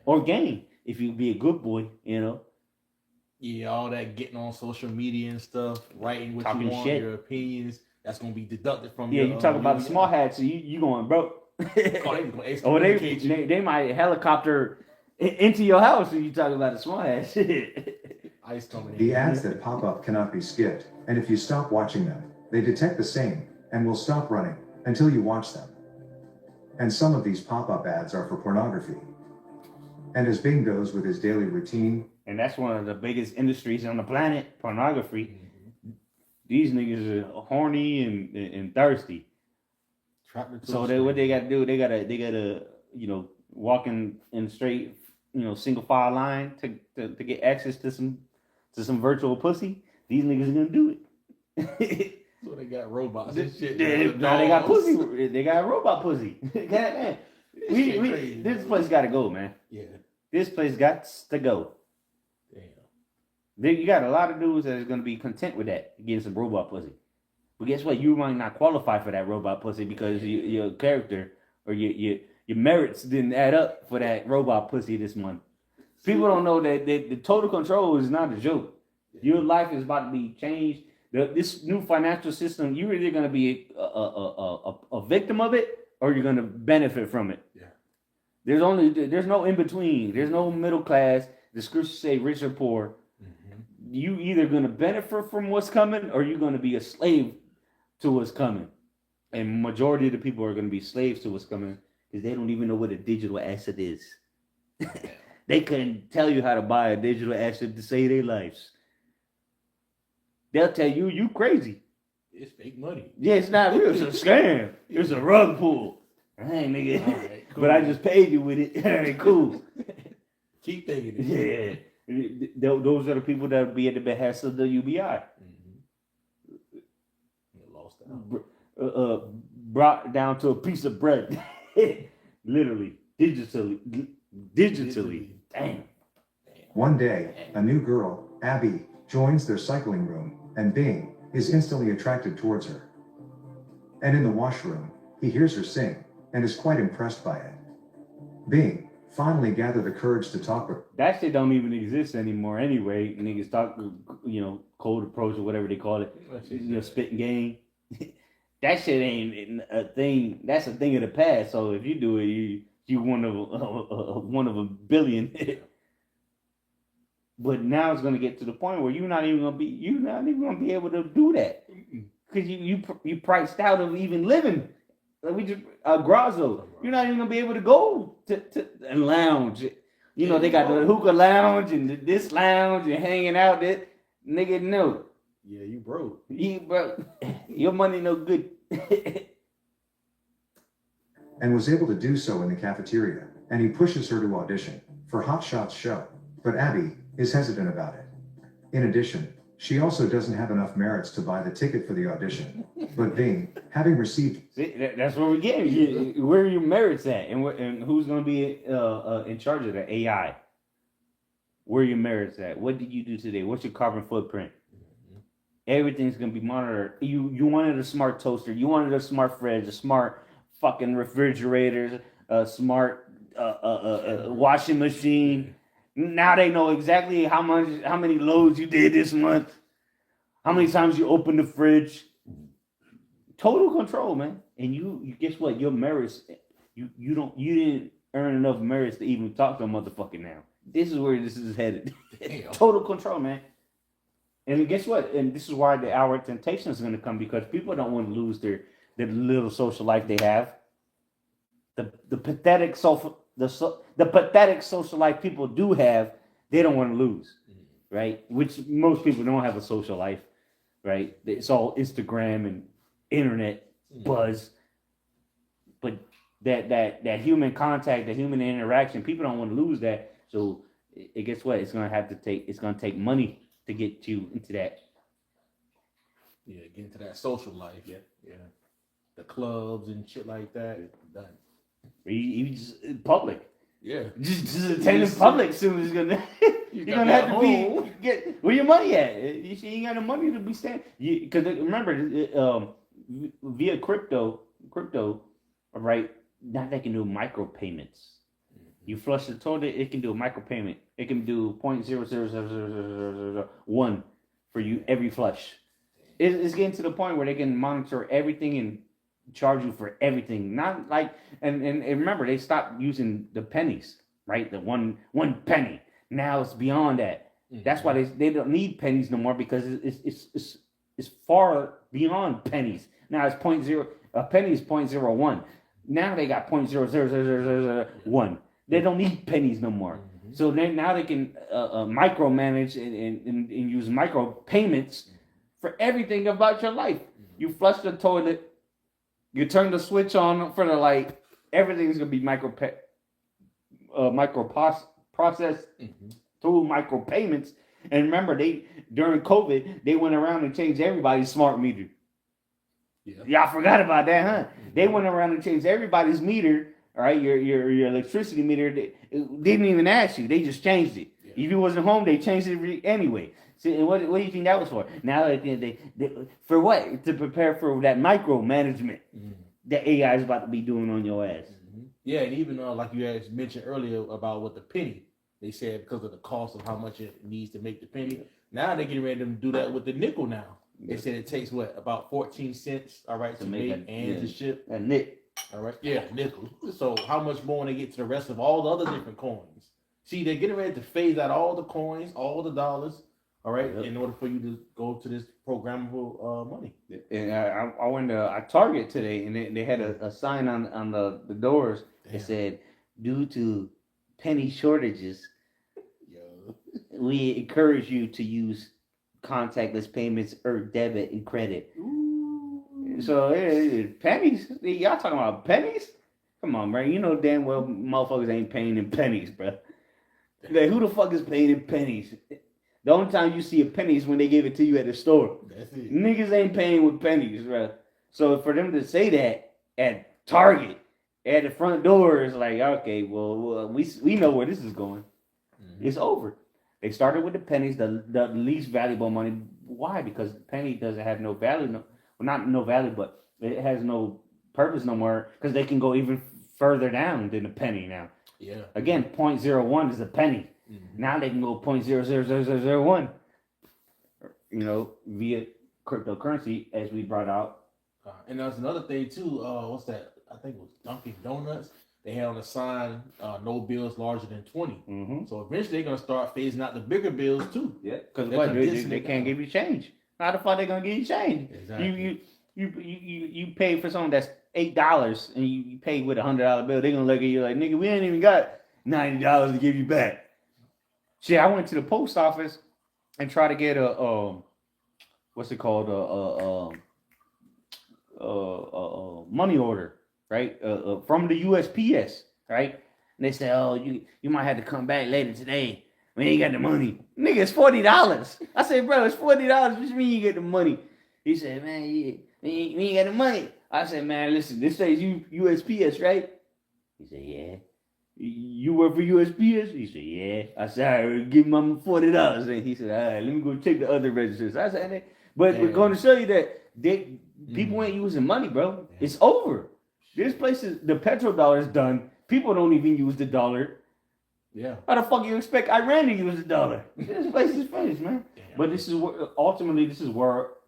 or gain if you be a good boy, Yeah, all that getting on social media and stuff, writing what talking you want, shit. Your opinions, that's going to be deducted from you talk about the small hats, so you going broke. They might helicopter into your house when you talk about the small hats. The ads that pop up cannot be skipped, and if you stop watching them, they detect the same and will stop running until you watch them. And some of these pop-up ads are for pornography. And as Bing goes with his daily routine, and that's one of the biggest industries on the planet, pornography. These niggas are horny and thirsty. So what they gotta do, they gotta walk in straight, single file line to get access to some virtual pussy. These niggas are gonna do it. So they got robots and shit. Now they got pussy. They got robot pussy. Man, this place gotta go, man. Yeah. This place got to go. Damn. You got a lot of dudes that is gonna be content with that, getting some robot pussy. But guess what? You might not qualify for that robot pussy because your character or your merits didn't add up for that robot pussy this month. People don't know that the total control is not a joke. Your life is about to be changed. This new financial system, you're either going to be a victim of it or you're going to benefit from it. Yeah. There's no in between. There's no middle class. The scriptures say rich or poor. You either going to benefit from what's coming or you're going to be a slave to what's coming. And majority of the people are going to be slaves to what's coming because they don't even know what a digital asset is. They couldn't tell you how to buy a digital asset to save their lives. They'll tell you, you crazy. It's fake money. Yeah, it's not real. It's a scam. It's a rug pull. Hey, nigga. Right, cool. But I just paid you with it. All right, cool. Keep thinking it. Yeah. Those are the people that will be at the behest of the UBI. Mm-hmm. Lost out. Brought down to a piece of bread. Literally. Digitally. Damn. One day, a new girl, Abby, joins their cycling room, and Bing is instantly attracted towards her. And in the washroom, he hears her sing, and is quite impressed by it. Bing finally gathered the courage to talk with her. That shit don't even exist anymore anyway. Niggas talk, cold approach or whatever they call it. Spitting game. That shit ain't a thing. That's a thing of the past. So if you do it, you one of a billion. But now it's gonna get to the point where you're not even gonna be able to do that because you priced out of even living. Like we just Grazo, you're not even gonna be able to go to and lounge. They got the hookah lounge and this lounge and hanging out. That nigga, no. Yeah, you broke. Your money no good. And was able to do so in the cafeteria, and he pushes her to audition for Hot Shot's show. But Abby is hesitant about it. In addition, she also doesn't have enough merits to buy the ticket for the audition. But Bing, having received... See, that's what we're getting. Where are your merits at? And who's going to be in charge of the AI? Where are your merits at? What did you do today? What's your carbon footprint? Everything's going to be monitored. You wanted a smart toaster. You wanted a smart fridge, a smart fucking refrigerator, a smart washing machine. Now they know exactly how many loads you did this month, how many times you opened the fridge. Total control, man. And you guess what? Your merits, you didn't earn enough merits to even talk to a motherfucker now. This is where this is headed. Total control, man. And guess what? And this is why the hour of temptation is going to come, because people don't want to lose their little social life they have. The pathetic social life people do have, they don't want to lose, right? Which most people don't have a social life, right? It's all Instagram and internet buzz. But that human contact, that human interaction, people don't want to lose that. So guess what? It's gonna take money to get you into that. Yeah, get into that social life. Yeah. The clubs and shit like that. Done. You just public. Yeah. Just attend in public soon as gonna you're gonna have to get where your money at. You ain't got no money to be standing. Because remember, via crypto, right? Now they can do micro payments. You flush the toilet, it can do a micro payment. It can do 0.00001 for you every flush. It's getting to the point where they can monitor everything and charge you for everything. Not like and remember, they stopped using the pennies, right? The one penny. Now it's beyond that. That's why they don't need pennies no more, because it's far beyond pennies. Now it's a penny is 0.01. Now they got 0.00001. They don't need pennies no more. So now they can micromanage and use micro payments for everything about your life. You flush the toilet, you turn the switch on for the light, everything's gonna be processed through micro payments. And remember, during COVID, they went around and changed everybody's smart meter. Yeah. Y'all forgot about that, huh? They went around and changed everybody's meter. All right, your electricity meter, they didn't even ask you. They just changed it. Yeah. If you wasn't home, they changed it anyway. So what do you think that was for? Now they for what? To prepare for that micromanagement that AI is about to be doing on your ass. Yeah, and even like you guys mentioned earlier about with the penny, they said because of the cost of how much it needs to make the penny. Now they're getting ready to do that with the nickel now. They said it takes about 14 cents, all right, to make and to ship. A nick. All right, nickel. So how much more when they get to the rest of all the other different coins? See, they're getting ready to phase out all the coins, all the dollars, All right, Yep. in order for you to go to this programmable money. And I went to Target today, and they had a sign on the doors that Damn. said, "Due to penny shortages, Yo. we encourage you to use contactless payments or debit and credit." Ooh. So pennies? Y'all talking about pennies? Come on, man. You know damn well motherfuckers ain't paying in pennies, bro. Like, who the fuck is paying in pennies? The only time you see a penny is when they give it to you at the store. That's it. Niggas ain't paying with pennies, bro. So for them to say that at Target, at the front door, is like, okay, well, we know where this is going. Mm-hmm. It's over. They started with the pennies, the least valuable money. Why? Because the penny doesn't have no value. Well, not no value, but it has no purpose no more because they can go even further down than a penny now. Yeah. Again, 0.01 is a penny. Mm-hmm. Now they can go 0.000001. You know, via cryptocurrency, as we brought out. And there's another thing too. What's that? I think it was Dunkin' Donuts. They had on the sign, no bills larger than 20. Mm-hmm. So eventually they're gonna start phasing out the bigger bills too. Yeah, because They're what condensing they it can't down. give you change. How the fuck they gonna give you change? Exactly. You pay for something that's $8 and you pay with $100 bill. They gonna look at you like, nigga, we ain't even got $90 to give you back. Shit, I went to the post office and tried to get a what's it called, money order, right? From the USPS, right? And they said, oh, you might have to come back later today. We ain't got the money. Nigga, it's $40. I said, bro, it's $40. What you mean you get the money? He said, man, we ain't got the money. I said, man, listen, this says USPS, right? He said, yeah. You work for USPS? He said, yeah. I said, all right, give him $40. And he said, all right, let me go check the other registers. I said, but we're going to show you that people ain't using money, bro. Yeah. It's over. This place is, the petrodollar is done. People don't even use the dollar. Yeah. How the fuck you expect Iran to use the dollar? This place is finished, man. Damn. But this is ultimately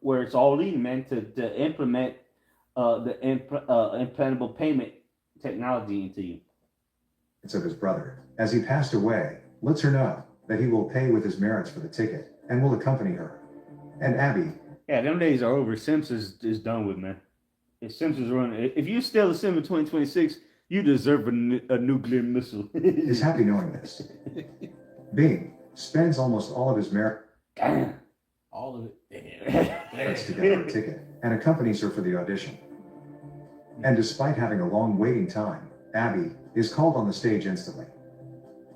where it's all leading, man, to implement the implantable payment technology into you. Of his brother. As he passed away, lets her know that he will pay with his merits for the ticket and will accompany her. And Abby. Yeah, them days are over. Sims is done with, man. If Sims is running, if you steal a Sim in 2026, you deserve a nuclear missile. Is happy knowing this. Bing spends almost all of his merit. Damn. All of it. Puts together a ticket and accompanies her for the audition. And despite having a long waiting time, Abby is called on the stage instantly.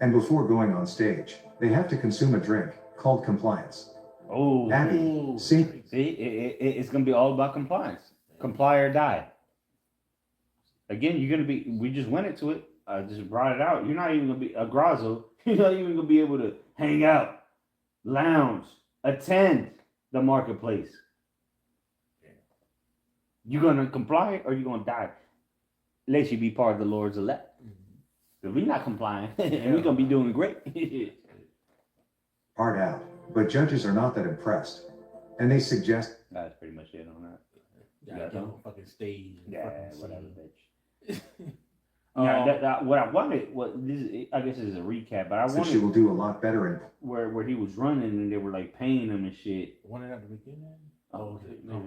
And before going on stage, they have to consume a drink called compliance. Oh, Abby, see, it's gonna be all about compliance. Comply or die. Again, you're gonna be. We just went into it. I just brought it out. You're not even gonna be a Grazo. You're not even gonna be able to hang out, lounge, attend the marketplace. You're gonna comply or you're gonna die. Let you be part of the Lord's elect. If we're not complying, and we're gonna be doing great. hard out, but judges are not that impressed. And they suggest That's pretty much it on that. Gotta get on fucking stage. And Yeah, fucking whatever, sing. bitch. Now, what I wanted, I guess this is a recap, but I that she wanted will do a lot better in where he was running and they were like paying him and shit. One at the beginning? Oh, no.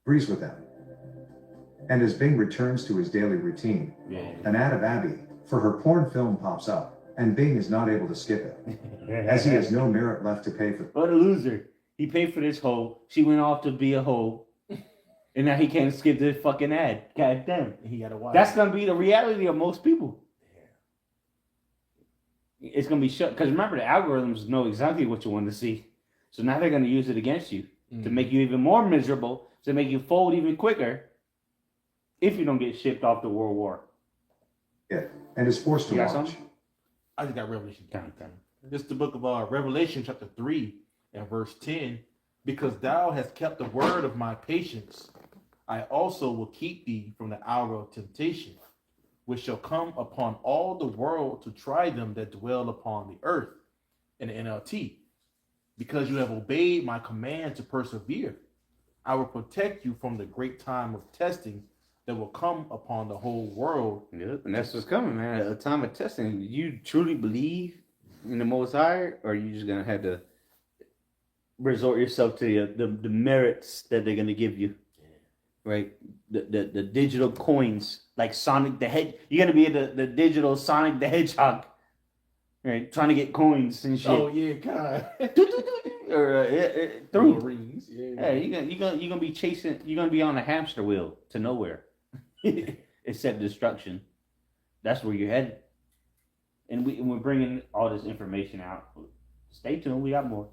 breeze with them. And as Bing returns to his daily routine, Yeah. an ad of Abby for her porn film pops up, and Bing is not able to skip it, as he has no merit left to pay for. What a loser. He paid for this hoe. She went off to be a hoe. And now he can't skip this fucking ad. God damn. He got a wife. That's going to be the reality of most people. It's going to be shut. Because remember, the algorithms know exactly what you want to see. So now they're going to use it against you to make you even more miserable, to make you fold even quicker if you don't get shipped off to World War. Yeah, and is forced to You got watch. something? I just got Revelation. Okay. This is the book of Revelation chapter 3 and verse 10. Because thou hast kept the word of my patience, I also will keep thee from the hour of temptation, which shall come upon all the world to try them that dwell upon the earth. In the NLT. Because you have obeyed my command to persevere, I will protect you from the great time of testing that will come upon the whole world. Yep, and that's what's coming, man. A time of testing. You truly believe in the Most High, or are you just gonna have to resort yourself to the merits that they're gonna give you, right? The digital coins like Sonic the Hedge. You're gonna be the digital Sonic the Hedgehog, right? Trying to get coins and shit. Oh yeah, God. Or through. Rings. Yeah, you're gonna be chasing. You're gonna be on a hamster wheel to nowhere, except destruction. That's where you're headed. And we're bringing all this information out. Stay tuned. We got more.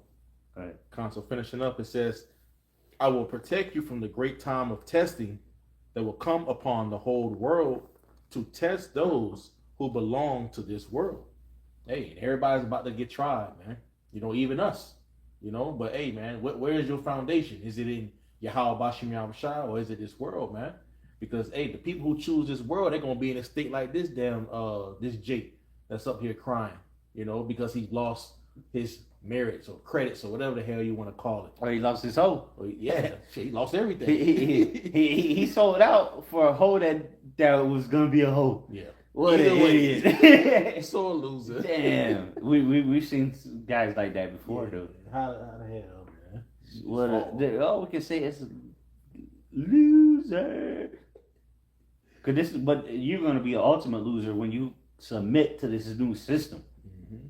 Go ahead. Console finishing up. It says, "I will protect you from the great time of testing that will come upon the whole world to test those who belong to this world." Hey, everybody's about to get tried, man. You know, even us. You know, but hey, man, where is your foundation? Is it in Yahweh Bashim Yahushua, or is it this world, man? Because hey, the people who choose this world, they're gonna be in a state like this damn this Jake that's up here crying, you know, because he lost his merits or credits or whatever the hell you want to call it. Or he lost his hoe. Well, yeah, shit, he lost everything. He sold out for a hoe that was gonna be a hoe. Yeah. What Either an way, idiot. so a loser. Damn. We've seen guys like that before, though. How the hell, man? All we can say is loser. But you're gonna be an ultimate loser when you submit to this new system. Mm-hmm.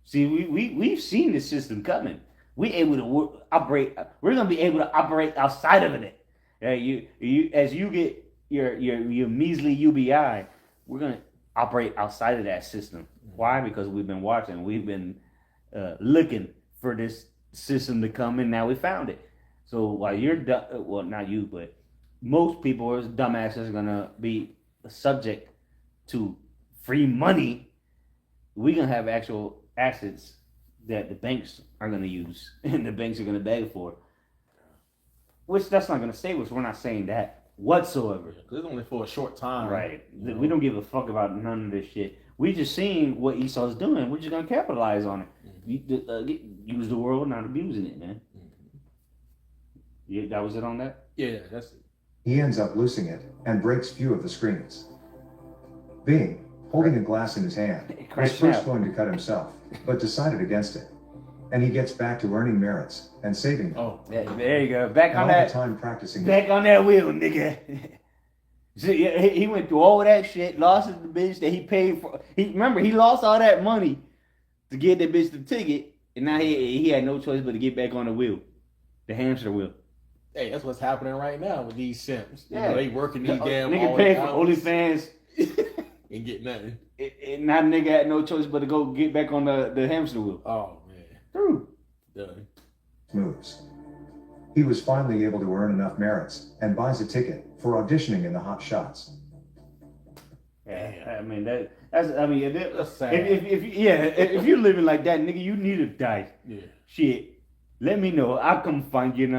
See, we've seen this system coming. We able to operate. We're gonna be able to operate outside of it. You as you get your measly UBI, we're gonna operate outside of that system. Why? Because we've been watching. We've been looking for this system to come, and now we found it. So while you're well, not you, but most people are dumbasses are gonna be subject to free money. We're gonna have actual assets that the banks are gonna use, and the banks are gonna beg for. Which that's not gonna stay with us. We're not saying that whatsoever. Because it's only for a short time. Right. You know? We don't give a fuck about none of this shit. We just seeing what Esau's doing. We're just gonna capitalize on it. Use the world, not abusing it, man. Yeah, that was it on that? Yeah, that's it. He ends up losing it and breaks few of the screens. Bing, holding a glass in his hand, was Crashed first out. going to cut himself, but decided against it. And he gets back to earning merits and saving them. Oh, Yeah, there you go. Back And on all that. the time practicing. Back on that wheel, nigga. See, he went through all that shit, lost the bitch that he paid for. Remember, he lost all that money to get that bitch the ticket, and now he had no choice but to get back on the wheel, the hamster wheel. hey, that's what's happening right now with these simps. You Yeah. know, they working these damn nigga all paid for hours OnlyFans, and get nothing. and now nigga had no choice but to go get back on the hamster wheel. Oh man, True. done. Moves. He was finally able to earn enough merits and buys a ticket for auditioning in the Hot Shots. Yeah, I mean that's I mean That's sad. if you're living like that, nigga, you need to die. Yeah, Shit, let me know. I'll come find you and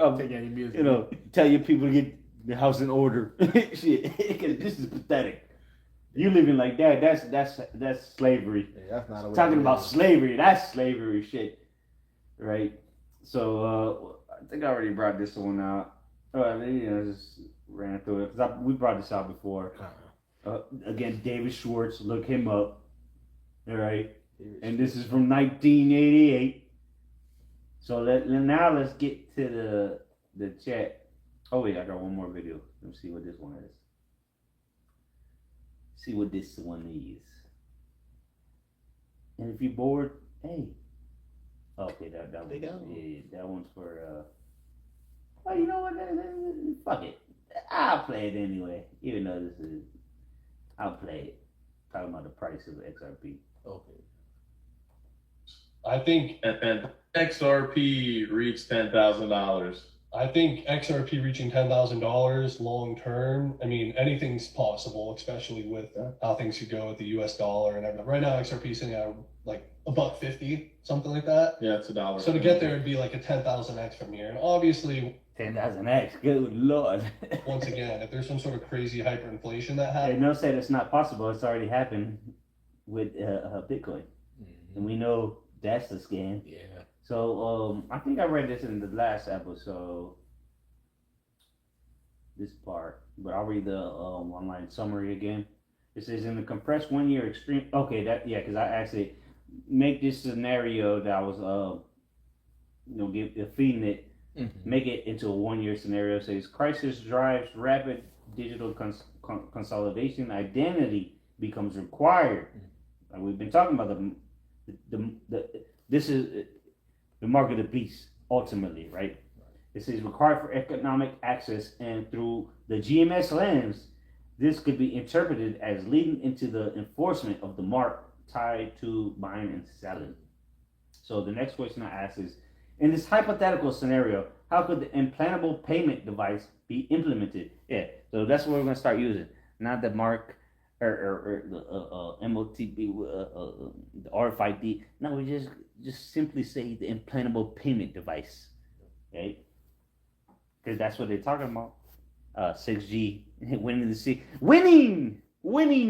I'll take any music. tell your people to get the house in order. Shit, because this is pathetic. You living like that? That's slavery. Yeah, that's not a way Talking to about live. slavery, that's slavery shit, right? So I think I already brought this one out. I just ran through it because we brought this out before. Again, David Schwartz, look him up. All right, and this is from 1988. So now let's get to the chat. Oh wait, I got one more video. Let's see what this one is. See what this one is. And if you're bored, hey. Okay, that They one's, go. yeah, that one's for well, you know what? Fuck it. I'll play it anyway. Even though this is, I'll play it. Talking about the price of XRP. Okay. I think And XRP reached $10,000. I think XRP reaching $10,000 long term. I mean, anything's possible, especially with how things could go with the U.S. dollar and everything. Right now, XRP is sitting at like $1.50, something like that. Yeah, it's $1. So to get there, it'd be like a 10,000x from here. And obviously, 10,000x. Good lord. once again, if there's some sort of crazy hyperinflation that Hey, happens, no, say that's not possible. It's already happened with Bitcoin, and we know that's a scam. Yeah. So I think I read this in the last episode, this part, but I'll read the online summary again. It says in the compressed 1 year extreme. Okay, because I actually make this scenario that I was feeding it, make it into a 1 year scenario. It says crisis drives rapid digital consolidation. Identity becomes required. Like we've been talking about this is the mark of the beast ultimately, right? It says required for economic access, and through the GMS lens, this could be interpreted as leading into the enforcement of the mark tied to buying and selling. So the next question I ask is, in this hypothetical scenario, how could the implantable payment device be implemented? Yeah, so that's what we're going to start using, not the mark or the MOTB, the RFID. No, we just simply say the implantable payment device, okay? Because that's what they're talking about. 6G, winning the C, winning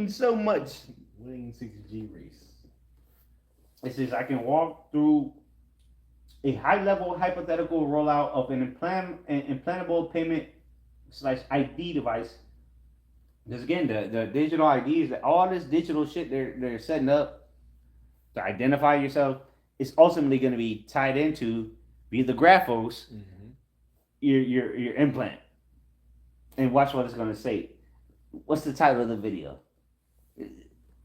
so much. Winning 6G race. It says I can walk through a high-level hypothetical rollout of an implantable payment / ID device. Because again, the digital IDs, all this digital shit they're setting up to identify yourself is ultimately going to be tied into via the graphos, your implant. And watch what it's going to say. What's the title of the video?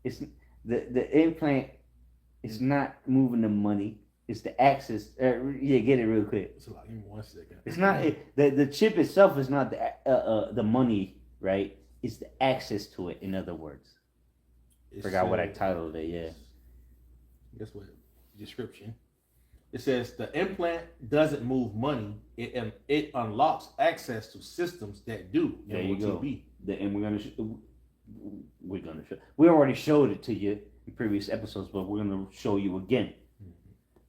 It's the implant is not moving the money. It's the access. Yeah, get it real quick. So give me 1 second. It's not the chip itself is not the money, right? It's the access to it. In other words, forgot what I titled it. Yeah. Guess what? Description. It says the implant doesn't move money. It unlocks access to systems that do. There you go. And we're gonna show. We already showed it to you in previous episodes, but we're gonna show you again.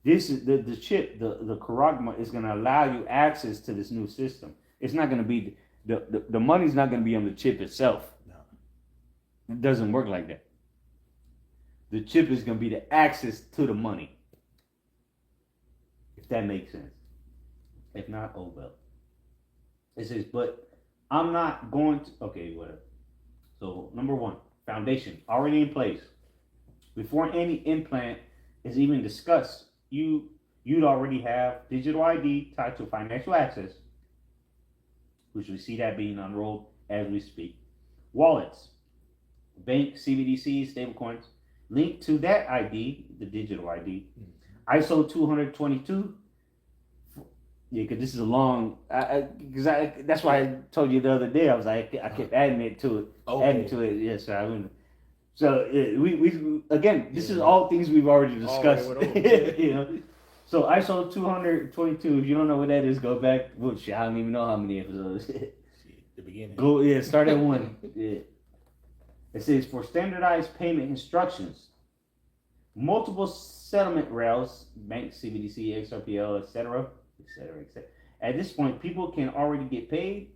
This is the chip, the Karagma is gonna allow you access to this new system. It's not gonna be the money's not gonna be on the chip itself. No. It doesn't work like that. The chip is gonna be the access to the money. If that makes sense. If not, oh well. It says, but I'm not going to. Okay, whatever. So number 1, foundation already in place. Before any implant is even discussed, you'd already have digital ID tied to financial access, which we see that being unrolled as we speak. Wallets, bank, CBDCs, stablecoins, linked to that ID, the digital ID. ISO 222. Yeah, because this is a long. That's why I told you the other day. I was like, I kept adding it to it, adding to it. Yes, I wouldn't. So we again, this is all things we've already discussed. You know. So ISO 222. If you don't know what that is, go back. Well, shit, I don't even know how many episodes. The beginning. Go start at 1. Yeah. It says for standardized payment instructions, multiple settlement rails, bank, CBDC, XRPL, etc. At this point, people can already get paid,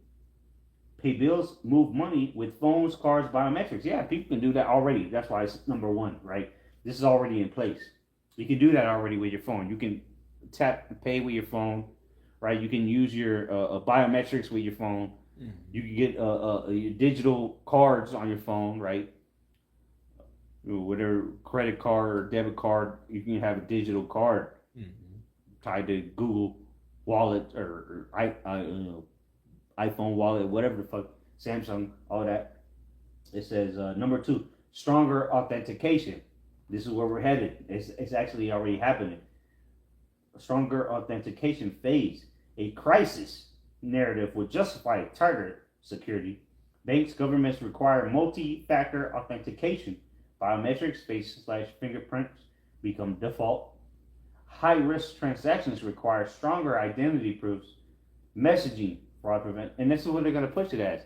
pay bills, move money with phones, cards, biometrics. Yeah, people can do that already. That's why it's number 1, right? This is already in place. You can do that already with your phone. You can tap and pay with your phone, right? You can use your biometrics with your phone. You can get your digital cards on your phone, right? Whatever credit card or debit card, you can have a digital card tied to Google Wallet or iPhone wallet, whatever the fuck, Samsung, all that. It says number 2, stronger authentication. This is where we're headed. It's actually already happening. A stronger authentication phase. A crisis narrative would justify tighter security. Banks, governments require multi-factor authentication. Biometrics, face/fingerprints become default. High-risk transactions require stronger identity proofs. Messaging, fraud prevent, and this is what they're going to push it as.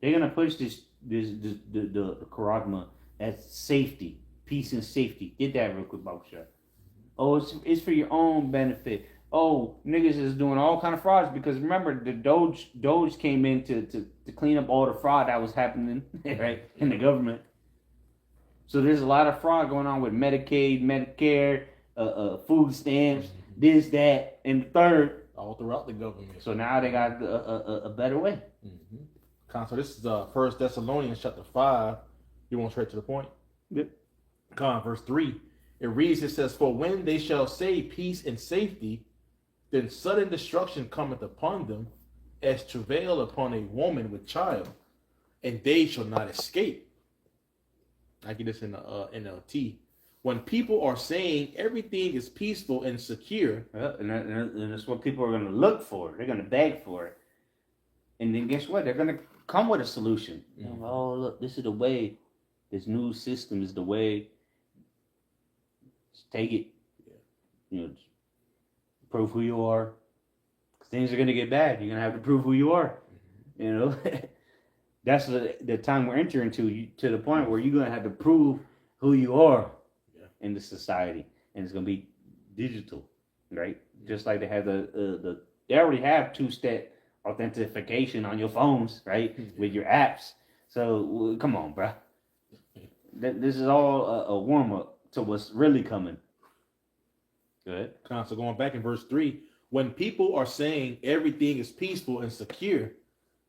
They're going to push the Karagma as safety, peace and safety. Get that real quick, Babusha. Oh, it's for your own benefit. Oh, niggas is doing all kind of frauds because remember the Doge came in to clean up all the fraud that was happening right in the government. So there's a lot of fraud going on with Medicaid, Medicare, food stamps, this, that, and the third. All throughout the government. So now they got a better way. So this is 1 Thessalonians chapter 5. You want straight to the point? Yep. Verse 3. It reads, it says, for when they shall say peace and safety, then sudden destruction cometh upon them, as travail upon a woman with child, and they shall not escape. I get this in the NLT. When people are saying everything is peaceful and secure, and that's what people are going to look for. They're going to beg for it, and then guess what? They're going to come with a solution. Mhm. Oh, look, this is the way. This new system is the way. Just take it. Just prove who you are. 'Cause things are going to get bad. You're going to have to prove who you are. That's the time we're entering to the point where you're going to have to prove who you are in the society, and it's going to be digital, right? Just like they have they already have two-step authentication on your phones, right, with your apps. So come on, bro. This is all a warm-up to what's really coming. Good. So going back in verse 3, when people are saying everything is peaceful and secure,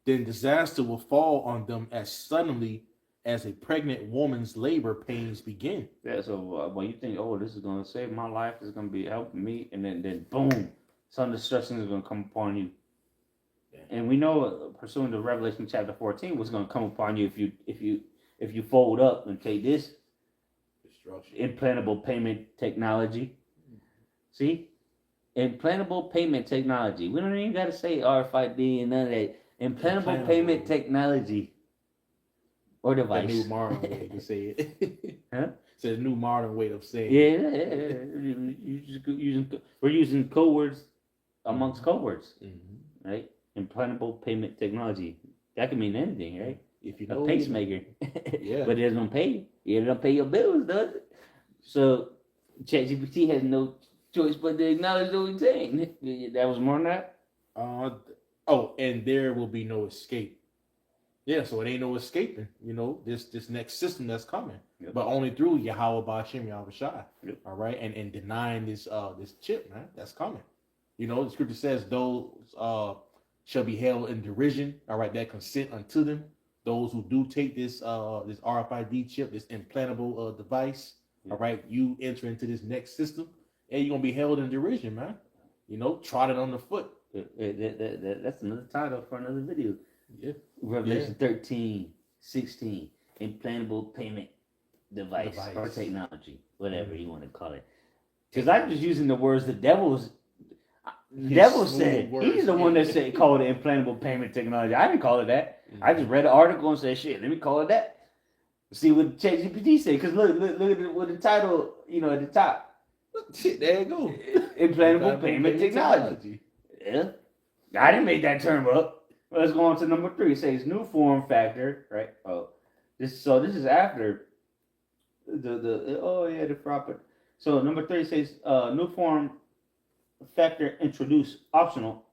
then disaster will fall on them as suddenly as a pregnant woman's labor pains begin. Yeah, so when you think, oh, this is going to save my life, this is going to be helping me, and then boom, some destruction is going to come upon you. Yeah. And we know, pursuing the Revelation chapter 14, what's going to come upon you if you fold up and take this destruction. Implantable payment technology. See, implantable payment technology. We don't even got to say RFID and none of that. Implantable payment technology. Or device. The new modern way to say it. Huh? It's a new modern way of saying it. Yeah. We're using code words amongst code words, right? Implantable payment technology. That can mean anything, right? If you know a pacemaker. Yeah. But it doesn't pay you. It don't pay your bills, does it? So ChatGPT has no choice but to acknowledge what we're saying. That was more than that? And there will be no escape. Yeah, so it ain't no escaping, this next system that's coming. Yep. But only through Yahweh Ba'Shem Yahweh Shai. Yep. All right, and denying this chip, man, that's coming. The scripture says those shall be held in derision, all right, that consent unto them. Those who do take this RFID chip, this implantable device, all right, you enter into this next system, and you're gonna be held in derision, man. Trotted on the foot. That's another title for another video. Yeah. Revelation 13, 16, implantable payment device or technology, whatever you want to call it. Because I'm just using the words the devil said. He's the one that said called it implantable payment technology. I didn't call it that. I just read an article and said, shit, let me call it that. See what ChatGPT said. Because look at what the title, at the top. There you go. Implantable payment technology. Yeah. I didn't make that term up. Let's go on to number 3. It says new form factor, right? This is after the proper. So number 3 says new form factor introduced optional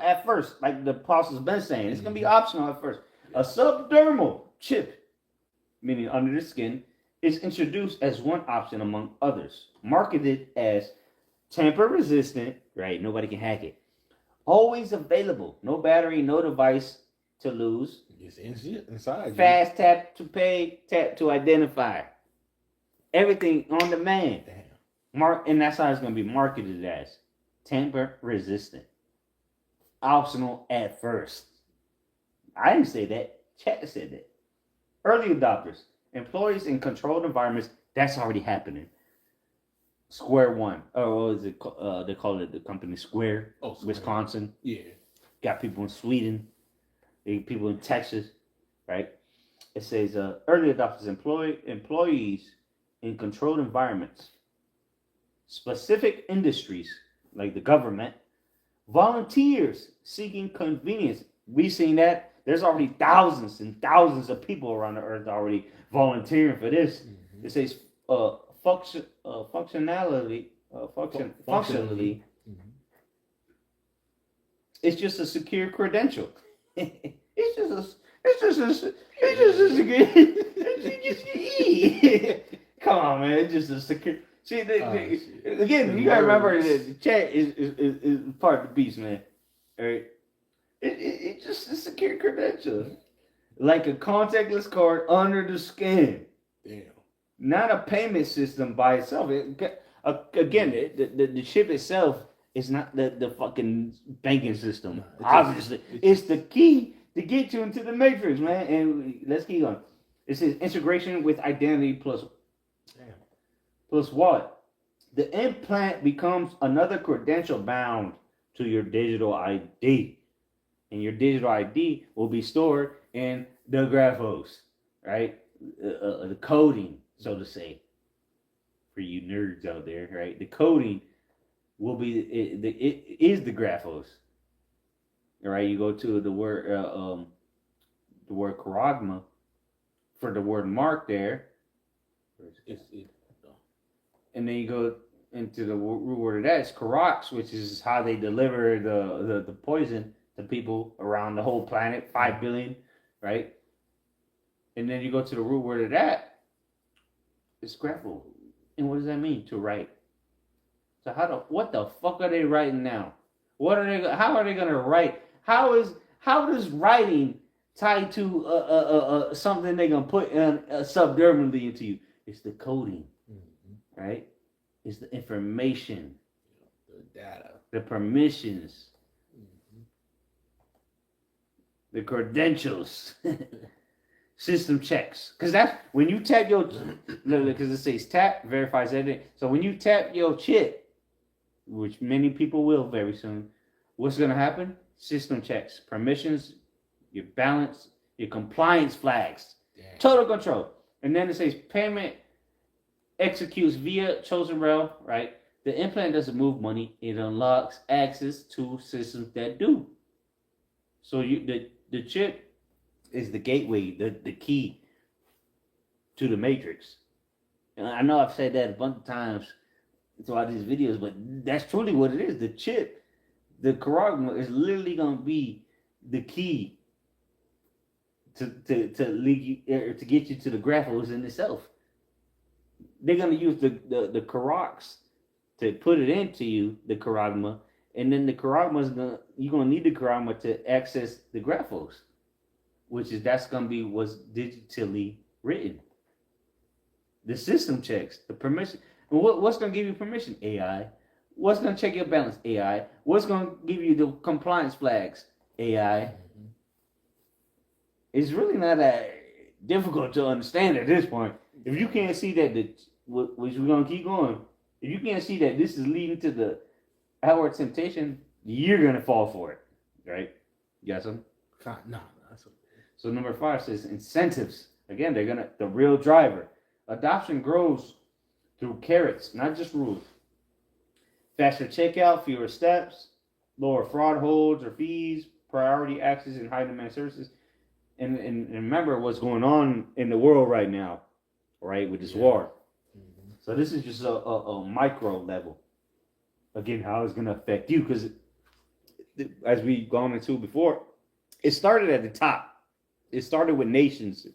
at first, like the apostle's been saying. It's gonna be optional at first. A subdermal chip, meaning under the skin, is introduced as one option among others, marketed as tamper resistant. Right? Nobody can hack it. Always available. No battery, no device to lose. It's inside. Fast tap to pay, tap to identify. Everything on demand. Damn. And that's how it's going to be marketed as. Tamper resistant. Optional at first. I didn't say that. Chat said that. Early adopters. Employees in controlled environments. That's already happening. Square One. Oh, what is it? They call it the company Square. Oh, Square. Wisconsin. Yeah. Got people in Sweden. People in Texas. Right? It says early adopters, employees in controlled environments, specific industries like the government, volunteers seeking convenience. We've seen that. There's already thousands and thousands of people around the earth already volunteering for this. It says functionally, it's just a secure credential. It's just a secure. Come on, man! It's just a secure. See, again, you gotta remember that the chat is part of the beast, man. All right, it's just a secure credential, like a contactless card under the skin. Damn. Not a payment system by itself. The chip itself It's not the fucking banking system. No, Obviously, it's the key to get you into the matrix, man. And let's keep going. It says integration with identity plus wallet. The implant becomes another credential bound to your digital ID. And your digital ID will be stored in the graphos, right? The coding, so to say, for you nerds out there, right? The coding will be, it is the graphos. All right, you go to the word charagma for the word mark there. And then you go into the root word of that, it's Karax, which is how they deliver the poison to people around the whole planet, 5 billion, right? And then you go to the root word of that, it's grapho. And what does that mean? To write. So what the fuck are they writing now? How are they gonna write? How does writing tied to something they're gonna put in subdermally into you? It's the coding. Right? It's the information, the data, the permissions, the credentials, system checks. Because that's when you tap your, because it says tap verifies everything. So when you tap your chip, which many people will very soon, what's going to happen? System checks, permissions, your balance, your compliance flags, total control. And then it says payment executes via chosen rail, right? The implant doesn't move money. It unlocks access to systems that do. So the chip is the gateway, the key to the matrix. And I know I've said that a bunch of times throughout these videos, but that's truly what it is. The chip, the charagma, is literally going to be the key to lead you, to get you to the graphos in itself. They're gonna use the Karax to put it into you, the charagma, and then the charagma you're gonna need the charagma to access the graphos, that's gonna be what's digitally written. The system checks, the permission. And what's gonna give you permission? AI. What's gonna check your balance? AI. What's gonna give you the compliance flags? AI. It's really not that difficult to understand at this point. If you can't see that, which we're gonna keep going. If you can't see that this is leading to the hour of temptation, you're gonna fall for it, right? You got something? No, that's okay. So number 5 says incentives. Again, the real driver. Adoption grows through carrots, not just rules. Faster checkout, fewer steps, lower fraud holds or fees, priority access in high demand services. And remember what's going on in the world right now, right, with this war. So this is just a micro level. Again, how it's going to affect you, because as we've gone into before, it started at the top. It started with nations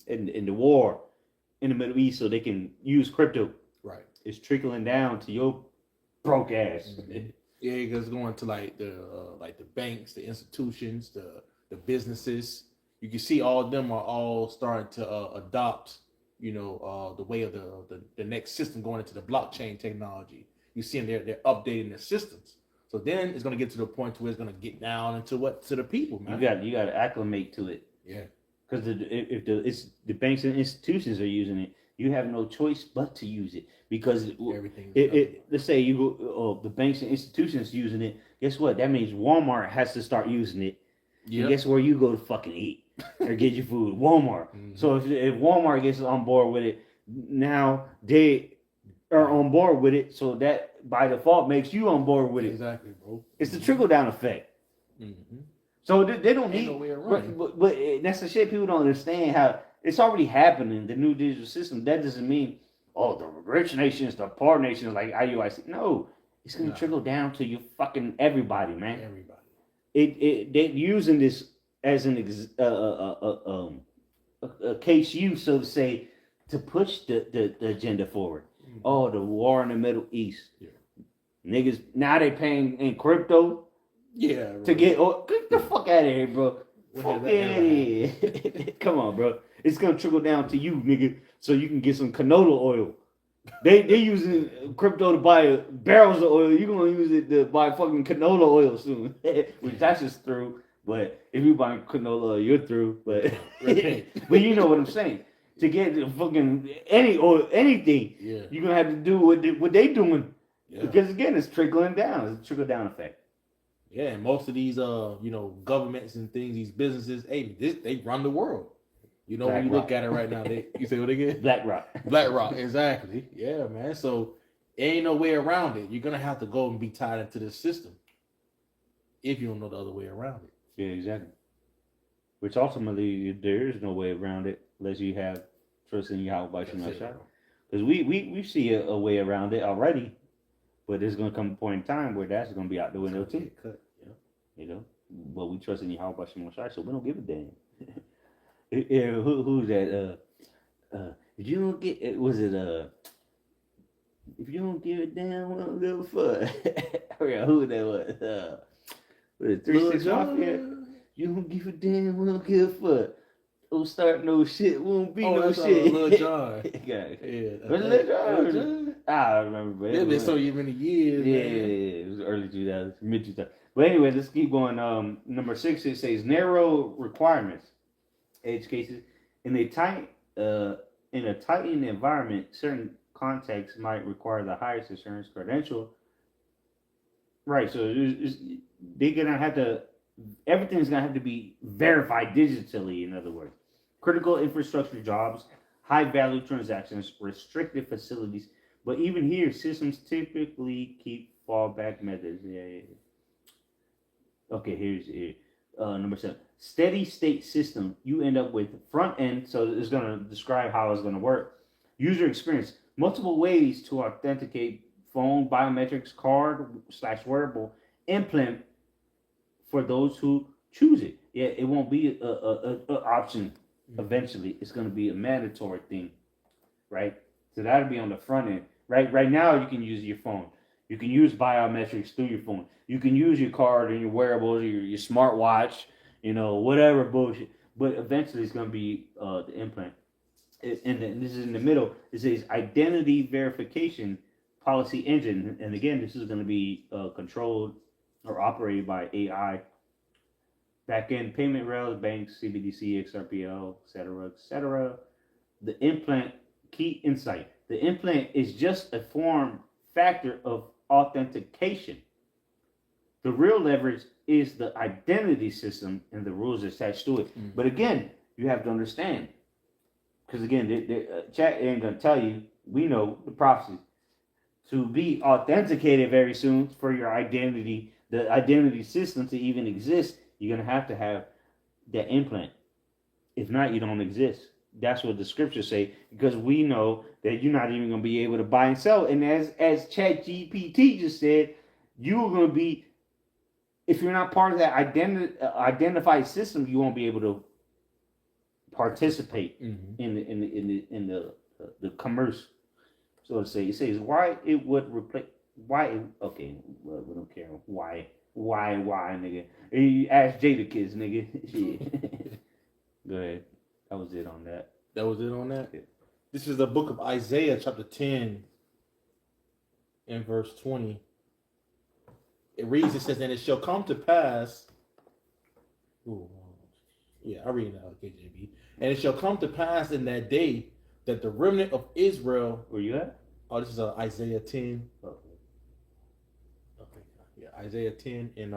in the war in the Middle East so they can use crypto. Right. It's trickling down to your broke ass. Yeah, because going to like the banks, the institutions, the businesses, you can see all of them are all starting to adopt, the way of the next system going into the blockchain technology. You see them, they're updating their systems. So then it's going to get to the point where it's going to get down into to the people, man. You got to acclimate to it. Yeah. Because if the banks and institutions are using it, you have no choice but to use it. Because let's say you go, the banks and institutions using it. Guess what? That means Walmart has to start using it. Yep. And guess where you go to fucking eat or get your food? Walmart. So if Walmart gets on board with it, now they are on board with it. So that by default makes you on board with it. Exactly, bro. It's the trickle down effect. So they don't need. No way around. But that's the shit people don't understand, how it's already happening. The new digital system. That doesn't mean the rich nations, the poor nations, like IUIC. No, it's gonna trickle down to you fucking everybody, man. Everybody. They're using this as an a case use, so to say, to push the agenda forward. The war in the Middle East. Yeah. Niggas now they paying in crypto. Yeah. To get the fuck out of here, bro. Fuck it. Come on, bro. It's gonna trickle down to you, nigga, so you can get some canola oil. They using crypto to buy barrels of oil. You're gonna use it to buy fucking canola oil soon, which that's just through. But if you buy canola oil, you're through. But but you know what I'm saying. To get fucking any oil, anything, Yeah. you're gonna have to do what they doing. Yeah. Because again, it's trickling down. It's a trickle down effect. Yeah, and most of these governments and things, these businesses, hey, they run the world. You know, when you look at it right now, you say what again? BlackRock. BlackRock, exactly. Yeah, man. So ain't no way around it. You're gonna have to go and be tied into this system if you don't know the other way around it. Yeah, exactly. Which ultimately there is no way around it unless you have trust in Yahweh Shemashah. Because we see a way around it already, but there's gonna come a point in time where that's gonna be out the window too. You know, but we trust in Yahweh Shemashah, so we don't give a damn. Yeah, who's that? If you don't get, was it if you don't give a damn, we don't give a fuck. Oh yeah, who that was? Was it 3-6 Mafia? You don't give a damn, we don't give a fuck. Don't start no shit, won't be no shit. Lil Jon. Yeah. Was it Lil Jon? I don't remember. It's been so many years. Yeah, man. it was early 2000s, mid 2000s. But anyway, let's keep going. Number 6, it says narrow requirements. Edge cases in a tightened environment, certain contexts might require the highest assurance credential. Right, so they're gonna have to. Everything's gonna have to be verified digitally. In other words, critical infrastructure jobs, high value transactions, restricted facilities. But even here, systems typically keep fallback methods. Yeah. Okay, here's number 7. Steady state system. You end up with front end, so it's going to describe how it's going to work. User experience. Multiple ways to authenticate phone, biometrics, card/wearable implant for those who choose it. Yeah, it won't be a option eventually. It's going to be a mandatory thing, right? So that'll be on the front end. Right now, you can use your phone. You can use biometrics through your phone. You can use your card and your wearables, your smartwatch, whatever bullshit. But eventually, it's going to be the implant. And this is in the middle. It says identity verification policy engine. And again, this is going to be controlled or operated by AI. Back-end payment rails, banks, CBDC, XRPL, etc. The implant, key insight. The implant is just a form factor of authentication. The real leverage is the identity system and the rules attached to it. But again, you have to understand, because again, chat ain't gonna tell you. We know the prophecy to be authenticated very soon for your identity, the identity system to even exist. You're gonna have to have that implant. If not, you don't exist. That's what the scriptures say, because we know that you're not even going to be able to buy and sell. And as ChatGPT just said, you're going to be, if you're not part of that identified system, you won't be able to participate in the commerce. So to say, it says why it would replace okay, well, we don't care why nigga. You ask Jada kids, nigga. Go ahead. That was it on that. That was it on that? Yeah. This is the book of Isaiah, chapter 10, and verse 20. It reads, it says, and it shall come to pass. I read it out, KJB. And it shall come to pass in that day that the remnant of Israel. Where you at? Oh, this is Isaiah 10. Okay. Yeah, Isaiah 10 and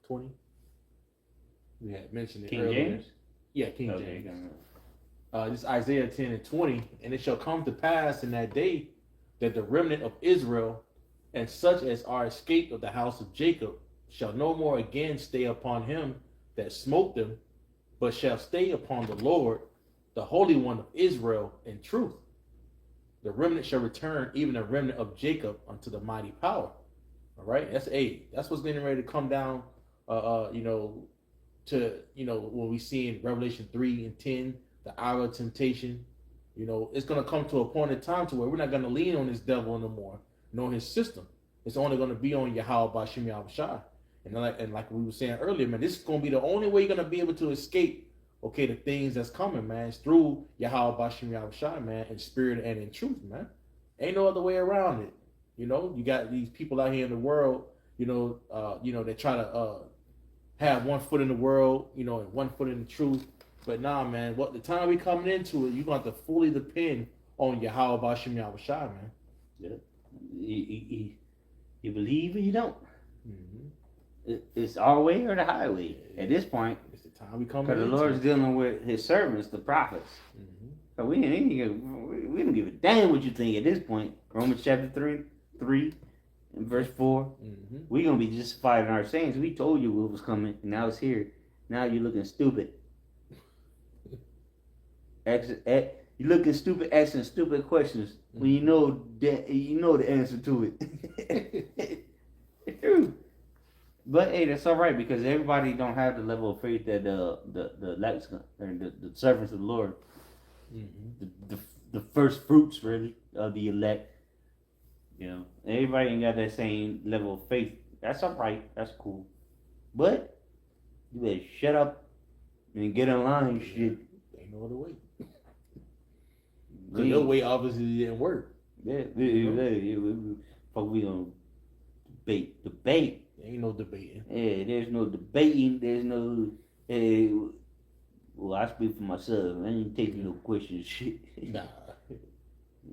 20. We had mentioned it King earlier. James? Yeah, King James. This is Isaiah 10 and 20. And it shall come to pass in that day that the remnant of Israel and such as are escaped of the house of Jacob shall no more again stay upon him that smote them, but shall stay upon the Lord, the Holy One of Israel, in truth. The remnant shall return, even the remnant of Jacob, unto the mighty power. All right, that's what's getting ready to come down. When we see in Revelation 3 and 10, the hour of temptation. It's going to come to a point in time to where we're not going to lean on this devil anymore, nor his system. It's only going to be on Yahweh Bashim Yahushua. And like we were saying earlier, man, this is going to be the only way you're going to be able to escape, the things that's coming, man. It's through Yahweh Bashim Yahushua, man, in spirit and in truth, man. Ain't no other way around it. You know, you got these people out here in the world, they try to have one foot in the world, and one foot in the truth. But nah, man, what the time we coming into it, you're going to have to fully depend on Yahweh Bashim Yahushai, man. Yeah. You believe or you don't. It's our way or the highway at this point. It's the time we coming Because the Lord's dealing with his servants, the prophets. So we don't give a damn what you think at this point. Romans chapter 3 and verse 4. We're going to be justified in our sins. We told you what was coming, and now it's here. Now you're looking stupid. You're looking stupid, asking stupid questions when you know the answer to it. It's true. But hey, that's all right because everybody don't have the level of faith that the elects and the servants of the Lord, the first fruits really of the elect. Everybody ain't got that same level of faith. That's all right. That's cool. But you better shut up and get in line. Shit. Ain't no other way. Because your way obviously didn't work. Yeah. Fuck, we gonna debate. Ain't no debating. Yeah, there's no debating. There's no. Well, I speak for myself. I ain't taking no questions. Shit. Nah.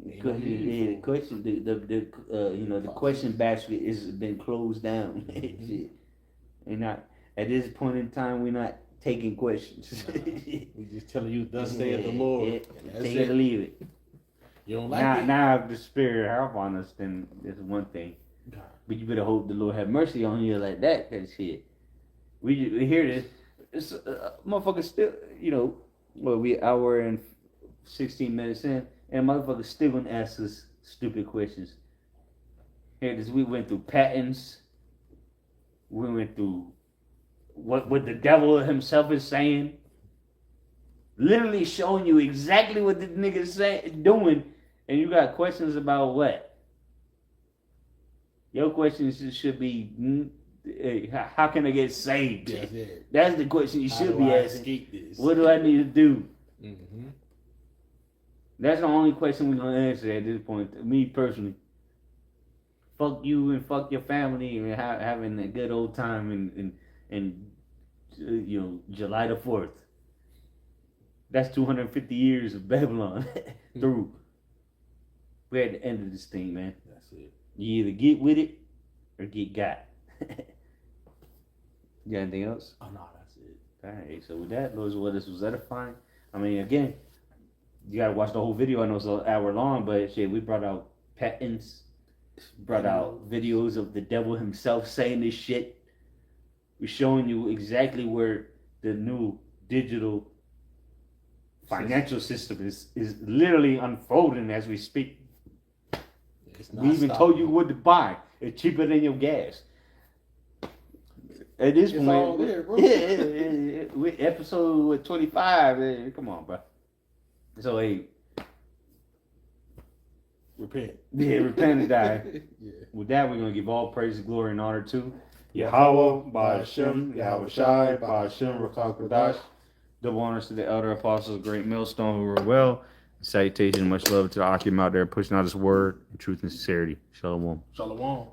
The question, the question basket has been closed down. Shit. And not at this point in time, we're not taking questions. We just telling you, thus saith the Lord. Yeah. Take it or leave it. You don't like it? Now, if the Spirit help on us, then it's one thing. But you better hope the Lord have mercy on you like that, cause shit, we hear this. It's motherfucker still, we hour and 16 minutes in, and motherfucker still gonna ask us stupid questions. Here, we went through patents. We went through what the devil himself is saying. Literally showing you exactly what the nigga's doing, and you got questions about what? Your questions should be, how can I get saved? That's the question you should be asking. What do I need to do? That's the only question we're going to answer at this point. Me personally. Fuck you and fuck your family and having a good old time in July the 4th. That's 250 years of Babylon through. We're at the end of this thing, man. That's it. You either get with it or get got. You got anything else? Oh, no, that's it. Alright, so with that, those were this was edifying. I mean, again, you gotta watch the whole video. I know it's an hour long, but shit, we brought out patents, brought out videos of the devil himself saying this shit. We're showing you exactly where the new digital financial system is literally unfolding as we speak. We even told you what to buy. It's cheaper than your gas. At this point, all there, bro. With episode 25. Come on, bro. So hey, repent. Yeah, repent and die. Yeah. With that, we're gonna give all praise, glory, and honor to Yahweh, Ba'ashem, Yahweh Shai, Ba'ashem, Rakal Kodash. Double honors to the elder apostles, great millstone who were well. Salutation, much love to the Akim out there pushing out his word in truth and sincerity. Shalom. Shalom.